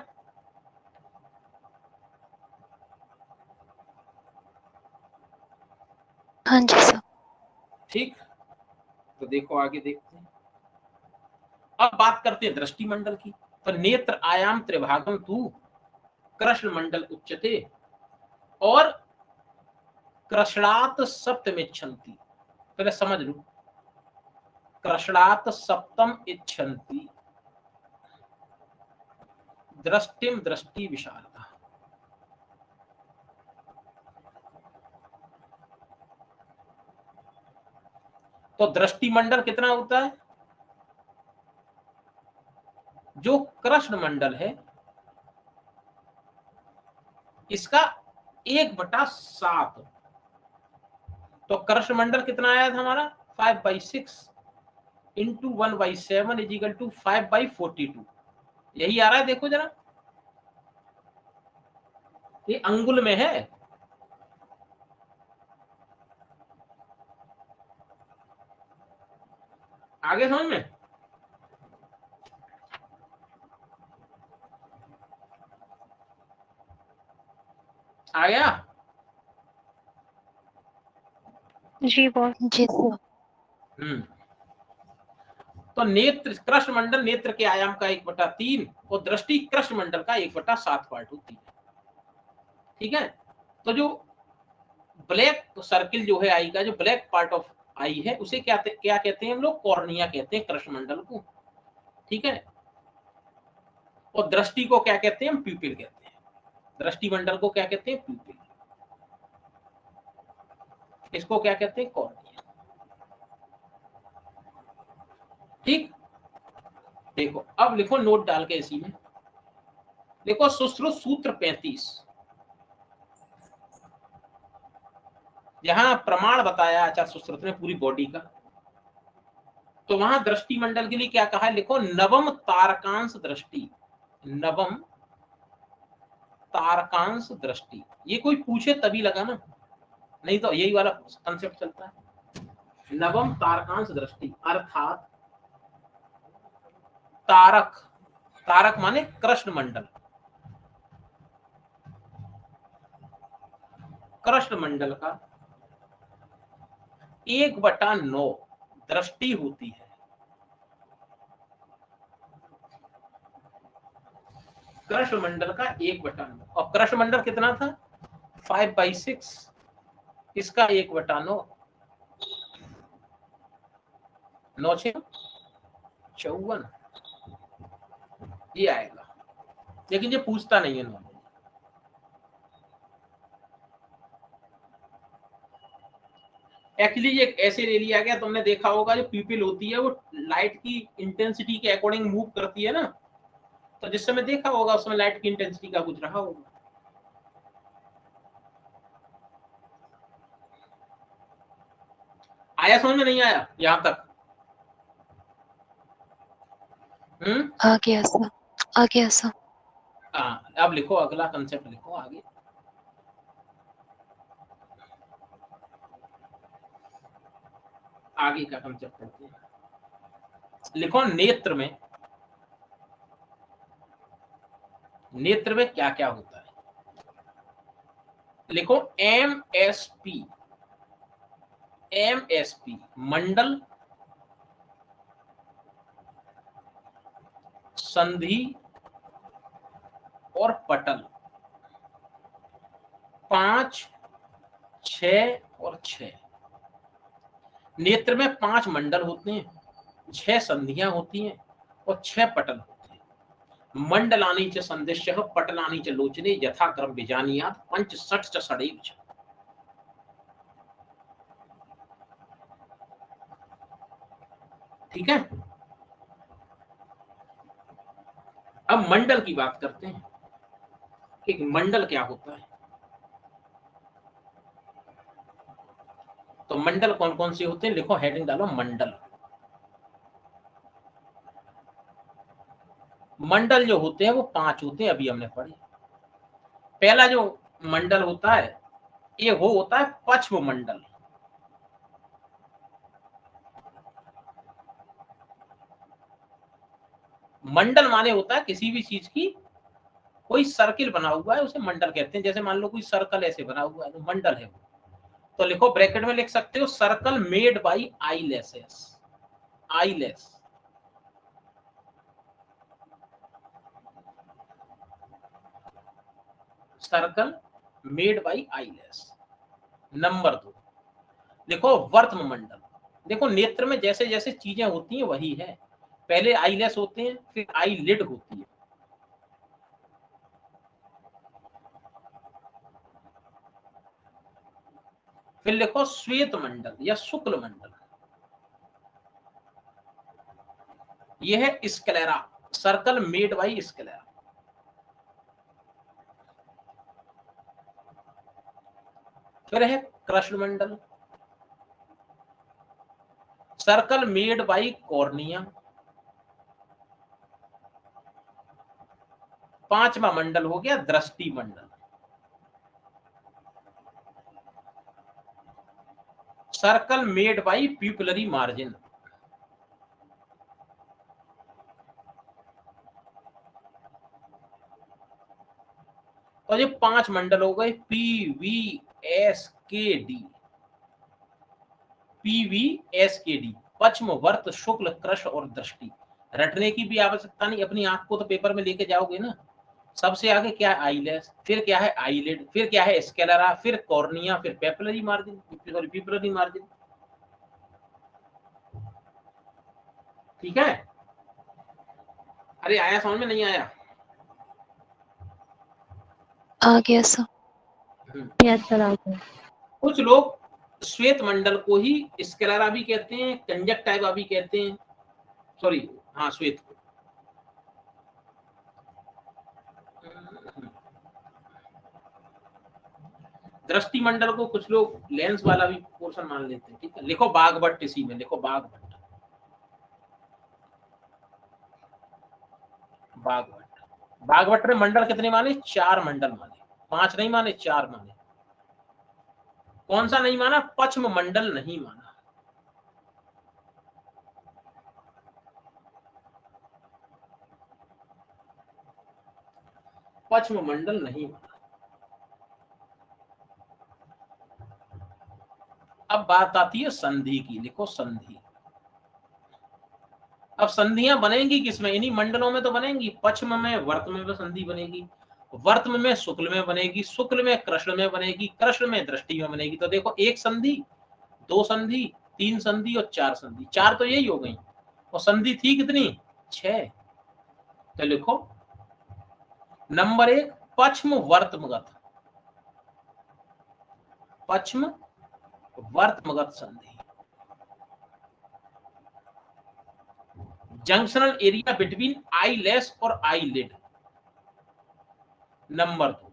हाँ जी सर। ठीक, तो देखो आगे देखते हैं। अब बात करते हैं दृष्टि मंडल की। तो नेत्र आयाम त्रिभागम तू कृष्ण मंडल उच्चते और कृष्णात सप्तम इच्छन्ति। पहले समझ लो, कृष्णात सप्तम इच्छन्ति दृष्टिम दृष्टि विशालता। तो दृष्टि मंडल कितना होता है? जो कृष्ण मंडल है इसका 1/7। तो कृष्ण मंडल कितना आया था हमारा? 5/6 इंटू 1/7 इजिकल टू 5/42। यही आ रहा है, देखो जरा। ये अंगुल में है। आगे समझ में? आ गया? जी बॉस। जी सर। तो नेत्र कृष्ण मंडल नेत्र के आयाम का 1/3 और दृष्टि कृष्ण मंडल का 1/7 पार्ट होती है। ठीक है, तो जो ब्लैक सर्किल जो है आई का, जो ब्लैक पार्ट ऑफ आई है, उसे क्या कहते हैं हम लोग? कॉर्निया कहते हैं कृष्ण मंडल को। ठीक है, और दृष्टि को क्या कहते हैं? हम प्यूपिल कहते हैं। दृष्टि मंडल को क्या कहते हैं? प्यूपिल। इसको क्या कहते हैं? कॉर्निया। ठीक, देखो अब लिखो नोट डाल के इसी में। देखो सुश्रुत सूत्र 35, जहां प्रमाण बताया आचार्य सुश्रुत ने पूरी बॉडी का, तो वहां दृष्टि मंडल के लिए क्या कहा है? लिखो नवम तारकांश दृष्टि। नवम तारकांश दृष्टि। ये कोई पूछे तभी लगा ना, नहीं तो यही वाला कंसेप्ट चलता है। नवम तारकांश दृष्टि अर्थात तारक, तारक माने कृष्ण मंडल, कृष्ण मंडल का 1/9 दृष्टि होती है। कृष्ण मंडल का 1/9, और कृष्ण मंडल कितना था? 5/6, इसका 1/9, 9×6 = 54, ये आएगा। लेकिन ये पूछता नहीं है नॉर्मल। एक्चुअली ये ऐसे ले लिया गया, तुमने देखा होगा जो पीपल होती है वो लाइट की इंटेंसिटी के अकॉर्डिंग मूव करती है ना, तो जिस समय देखा होगा उसमें लाइट की इंटेंसिटी का कुछ रहा होगा। आया समझ में? नहीं आया यहां तक? आ गया सर, आ गया सर। हाँ, अब लिखो अगला कंसेप्ट लिखो आगे। आगे का कंसेप्ट पढ़ते हैं। लिखो नेत्र में, नेत्र में क्या क्या होता है? लिखो MSP, MSP मंडल, संधि और पटल, 5, 6 और 6। नेत्र में 5 मंडल होते हैं, 6 संधियां होती हैं और 6 पटल होते हैं। मंडलानी च संदिश्यः पटलानी च लोचने यथाक्रम विजानीयात् पंच षट् च षडेव च। ठीक है, अब मंडल की बात करते हैं कि मंडल क्या होता है। तो मंडल कौन कौन से होते हैं? लिखो हेडिंग डालो मंडल। मंडल जो होते हैं वो 5 होते हैं, अभी हमने पढ़े। पहला जो मंडल होता है ये वो होता है पश्चिम मंडल। मंडल माने होता है किसी भी चीज की कोई सर्किल बना हुआ है उसे मंडल कहते हैं। जैसे मान लो कोई सर्कल ऐसे बना हुआ है तो मंडल है वो। तो लिखो ब्रैकेट में लिख सकते हो circle made by eyelashes, eyeless. Circle made by eyeless. Number 2 लिखो वर्त्म मंडल। देखो नेत्र में जैसे जैसे चीजें होती हैं वही है, पहले आईलेस होते हैं फिर आई लिड होती है। फिर लिखो श्वेत मंडल या शुक्ल मंडल, यह है sclera, circle made by sclera. फिर है कृष्ण मंडल, सर्कल मेड बाई कॉर्निया। 5वां मंडल हो गया दृष्टि मंडल। Circle made by pupillary margin. और ये 5 मंडल हो गए, P V S K D. P V S K D, पश्चिम, वर्त, शुक्ल, कृष्ण और दृष्टि। रटने की भी आवश्यकता नहीं, अपनी आंख को तो पेपर में लेके जाओगे ना। सबसे आगे क्या है? आईलेस, फिर क्या है? आईलिड, फिर क्या है? स्केलेरा, फिर कॉर्निया, फिर papillary margin, sorry pupillary margin. ठीक है? अरे आया समझ में? नहीं आया? आ गया सर। यस सर, आ गया। कुछ लोग श्वेत मंडल को ही स्केलेरा भी कहते हैं, कंजक्टिवा भी कहते हैं, सॉरी हाँ श्वेत को। दृष्टि मंडल को कुछ लोग लेंस वाला भी पोर्शन मान लेते हैं। ठीक है, लिखो बागवट, इसी में लिखो बागवट। बागवट, बागवट ने मंडल कितने माने? 4 मंडल माने, 5 नहीं माने, 4 माने। कौन सा नहीं माना? पश्चिम मंडल नहीं माना। पश्चिम मंडल नहीं माना। अब बात आती है संधि की, लिखो संधि। अब संधियां बनेंगी किसमें? इन्हीं मंडलों में तो बनेंगी। पश्चिम में वर्त में भी संधि बनेगी, वर्त में शुक्ल में बनेगी, शुक्ल में कृष्ण में बनेगी, कृष्ण में दृष्टि में बनेगी। तो देखो 1 संधि, 2 संधि, 3 संधि और 4 संधि। 4 तो यही हो गई, और संधि थी कितनी? 6। तो लिखो नंबर 1 पश्चिम वर्तमगत, पश्चिम वर्तमगत संधि। जंक्शनल एरिया बिटवीन आईलेस और आईलिड। नंबर 2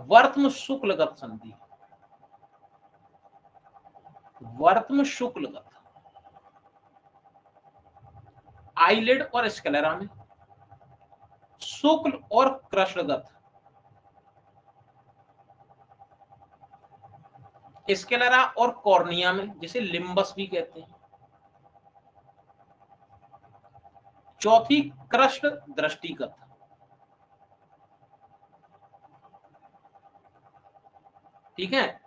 वर्त्म शुक्लगत संधि, वर्त्म शुक्लगत आईलिड और स्क्लेरा में, शुक्ल और कृष्णगत स्क्लेरा और कॉर्निया में, जिसे लिम्बस भी कहते हैं। चौथी कृष्ण दृष्टिगत, ठीक है,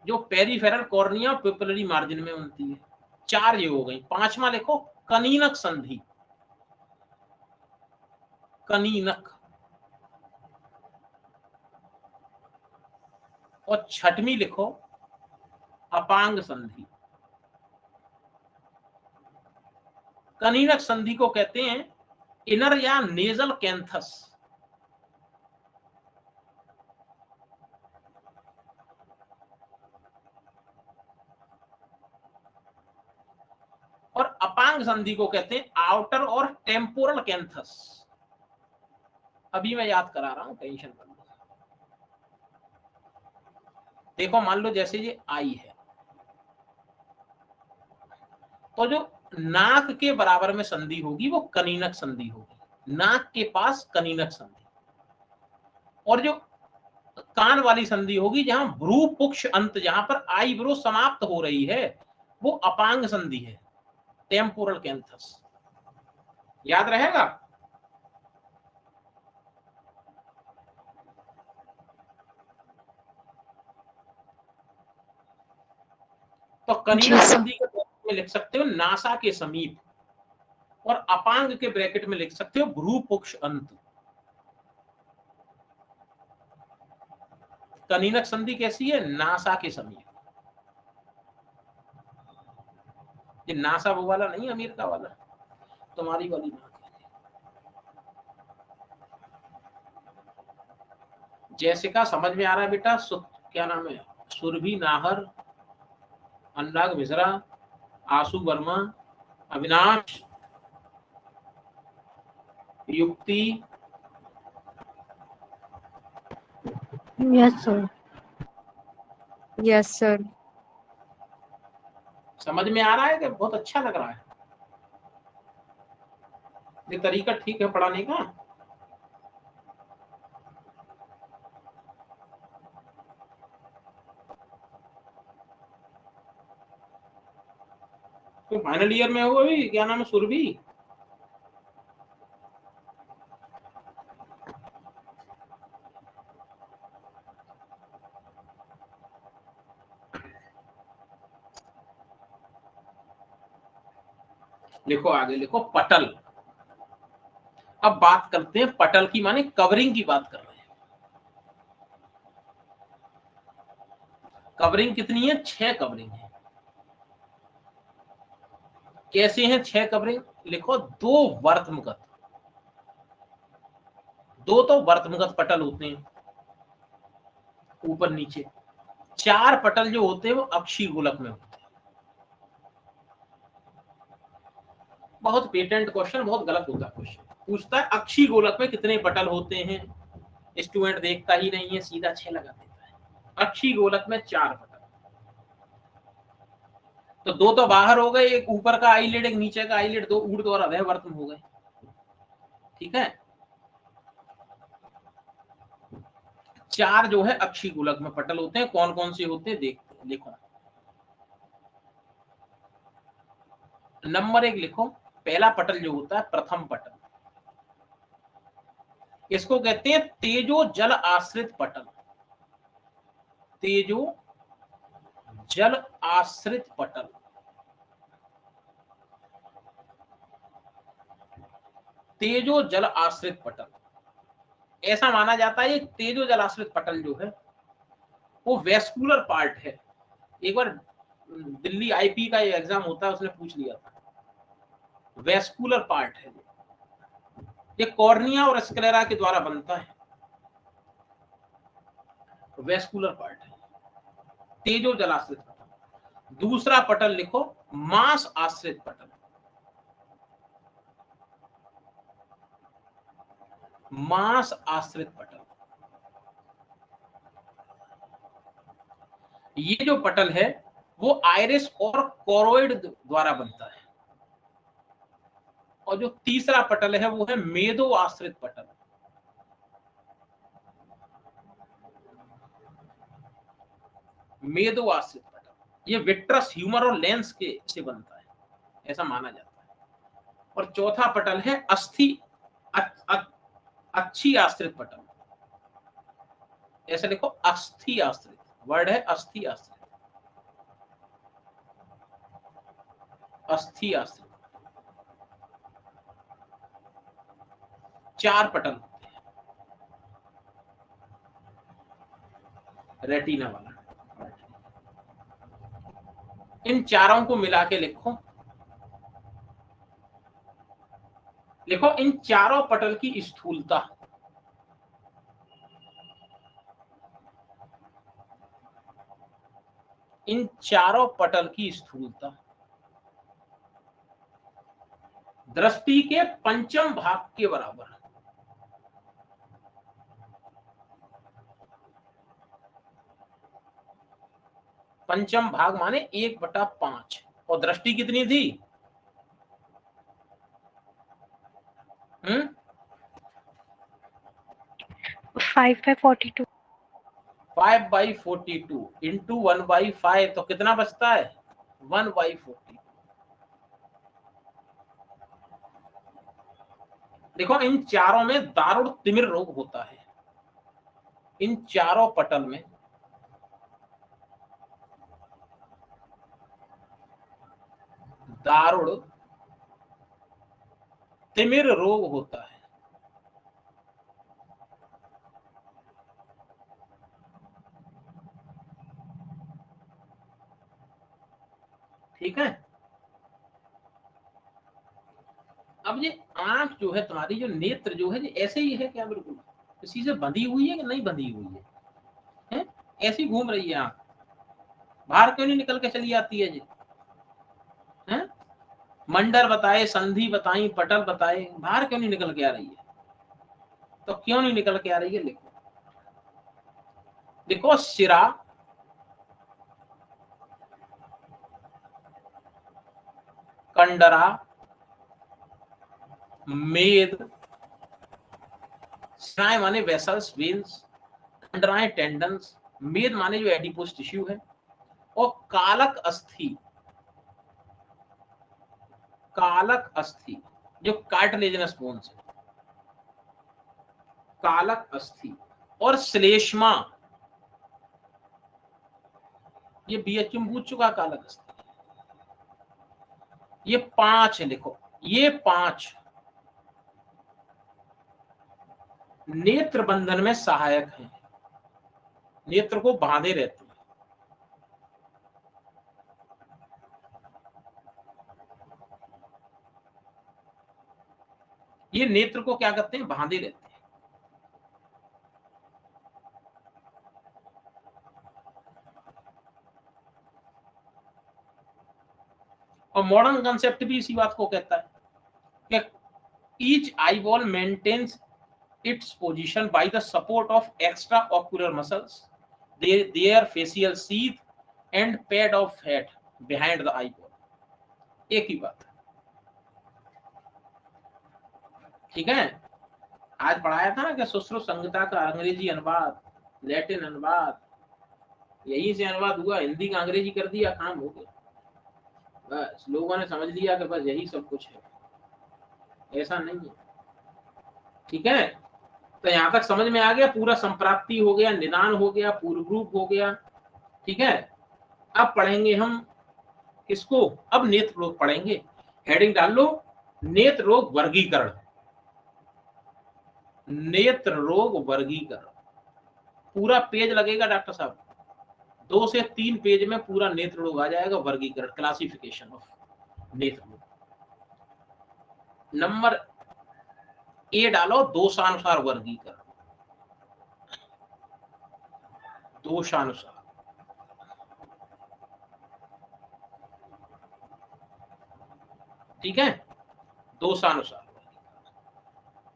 जो पेरिफेरल कॉर्निया पिपलरी मार्जिन में बनती है। 4 ये हो गई। 5वां लिखो कनीनक संधि, कनीनक। और 6वीं लिखो अपांग संधि। कनीनक संधि को कहते हैं इनर या नेजल कैंथस। और अपांग संधि को कहते हैं आउटर और टेम्पोरल कैंथस। अभी मैं याद करा रहा हूं, टेंशन मत लो। देखो मान लो जैसे ये आई है, तो जो नाक के बराबर में संधि होगी वो कनीनक संधि होगी, नाक के पास कनीनक संधि। और जो कान वाली संधि होगी, जहां भ्रू पुक्ष अंत, जहां पर आईब्रो समाप्त हो रही है, वो अपांग संधि है, टेम्पोरल कैंथस। याद रहेगा? तो कनीनक संधि के ब्रैकेट में लिख सकते हो नासा के समीप, और अपांग के ब्रैकेट में लिख सकते हो भ्रू पुक्ष अंत। कनीनक संधि कैसी है? नासा के समीप। ये नासा वो वाला नहीं, अमेरिका वाला, तुम्हारी वाली नाक है। जैसिका समझ में आ रहा है बेटा? क्या नाम है? सुरभि नाहर, अनुराग मिश्रा, आशु वर्मा, अविनाश, युक्ति। Yes sir. Yes sir. समझ में आ रहा है कि बहुत अच्छा लग रहा है? ये तरीका ठीक है पढ़ाने का? तो फाइनल ईयर में हो अभी, क्या नाम है, सुरभि? लिखो आगे, लिखो पटल। अब बात करते हैं पटल की, माने कवरिंग की बात कर रहे हैं। कवरिंग कितनी है? 6 कवरिंग है। कैसे हैं 6 कवरिंग? लिखो, 2 वर्तमुखत, 2 तो वर्तमुखत पटल होते हैं ऊपर नीचे। 4 पटल जो होते हैं वो अक्षीय गोलक में होते हैं। बहुत पेटेंट क्वेश्चन, बहुत गलत होता है क्वेश्चन। पूछता है अक्षीय गोलक में कितने पटल होते हैं, स्टूडेंट देखता ही नहीं है, सीधा 6 लगा देता है। अक्षीय गोलक में 4 पटल, तो 2 तो बाहर हो गए, एक ऊपर का आईलिड, एक नीचे का आईलिड, 2 ऊर्ध्व और अधःवर्तम हो गए। ठीक है, 4 जो है अक्षीय गोलक में पटल होते हैं। कौन कौन से होते हैं देखते हैं। लिखो, नंबर 1 लिखो, पहला पटल जो होता है प्रथम पटल, इसको कहते हैं तेजो जल आश्रित पटल। तेजो जल आश्रित पटल, तेजो जल आश्रित पटल। ऐसा माना जाता है ये तेजो जल आश्रित पटल जो है वो वेस्कुलर पार्ट है। एक बार दिल्ली आईपी का ये एग्जाम होता है, उसने पूछ लिया था, वेस्कुलर पार्ट है ये कॉर्निया और स्क्लेरा के द्वारा बनता है, वेस्कुलर पार्ट है, तेजो जल आश्रित पटल। दूसरा पटल लिखो, मांस आश्रित पटल। मांस आश्रित पटल, ये जो पटल है वो आयरिस और कोरोइड द्वारा बनता है। और जो तीसरा पटल है वो है मेदो आश्रित पटल। मेदो आश्रित पटल ये विट्रस, ह्यूमर और लेंस के से बनता है, ऐसा माना जाता है। और चौथा पटल है अस्थि अच्छी आश्रित पटल। ऐसे लिखो, अस्थि आश्रित, वर्ड है अस्थि आश्रित, अस्थि आश्रित। 4 पटल होते हैं, रेटिना वाला। इन चारों को मिला के लिखो, लिखो इन चारों पटल की स्थूलता। इन चारों पटल की स्थूलता दृष्टि के पंचम भाग के बराबर। पंचम भाग माने 1/5। और दृष्टि कितनी थी? 5/42। 5/42 इंटू 1/5 तो कितना बचता है? 1/40। देखो, इन चारों में दारुण तिमिर रोग होता है। इन चारों पटल में दारुण तिमिर रोग होता है। ठीक है, अब ये आंख जो है तुम्हारी, जो नेत्र जो है, ऐसे ही है क्या? बिल्कुल इसी से बंधी हुई है कि नहीं बंधी हुई है? हैं? ऐसी घूम रही है आंख, बाहर क्यों नहीं निकल के चली आती है जी? हैं? मंडल बताए, संधि बताई, पटल बताए, बाहर क्यों नहीं निकल के आ रही है? तो क्यों नहीं निकल के आ रही है? लिखो, देखो, शिरा, कंडरा, मेद, शिराएं माने वेसल्स, वेन्स, कंडराएं टेंडन्स, मेद माने जो एडिपोस टिश्यू है, और कालक अस्थि, कालक अस्थि, जो कार्टिलेजिनस बोन्स है, कालक अस्थि, और श्लेष्मा, ये बीएचयू में पूछ चुका कालक अस्थि। ये 5 है, लिखो ये 5 नेत्र बंधन में सहायक हैं, नेत्र को बांधे रहते हैं। ये नेत्र को क्या करते हैं, बांधे रहते हैं। और मॉडर्न कंसेप्ट भी इसी बात को कहता है कि each eyeball maintains its position by the support of extraocular muscles, their facial sheath and pad of fat behind the eyeball। एक ही बात, ठीक है। आज पढ़ाया था ना कि सुश्रुत संहिता का अंग्रेजी अनुवाद, लैटिन अनुवाद, यही से अनुवाद हुआ, हिंदी का अंग्रेजी कर दिया, काम हो गया। बस लोगों ने समझ लिया कि बस यही सब कुछ है, ऐसा नहीं है, ठीक है। तो यहां तक समझ में आ गया, पूरा संप्राप्ति हो गया, निदान हो गया, पूर्व रूप हो गया, ठीक है। अब पढ़ेंगे हम किसको, अब नेत्र रोग पढ़ेंगे। हेडिंग डाल लो, नेत्र रोग वर्गीकरण, नेत्र रोग वर्गीकरण। पूरा पेज लगेगा डॉक्टर साहब, 2 से 3 पेज में पूरा नेत्र रोग आ जाएगा, वर्गीकरण, क्लासिफिकेशन ऑफ नेत्र रोग। नंबर ए डालो, दोषानुसार वर्गीकरण, दोषानुसार, ठीक है, दोषानुसार।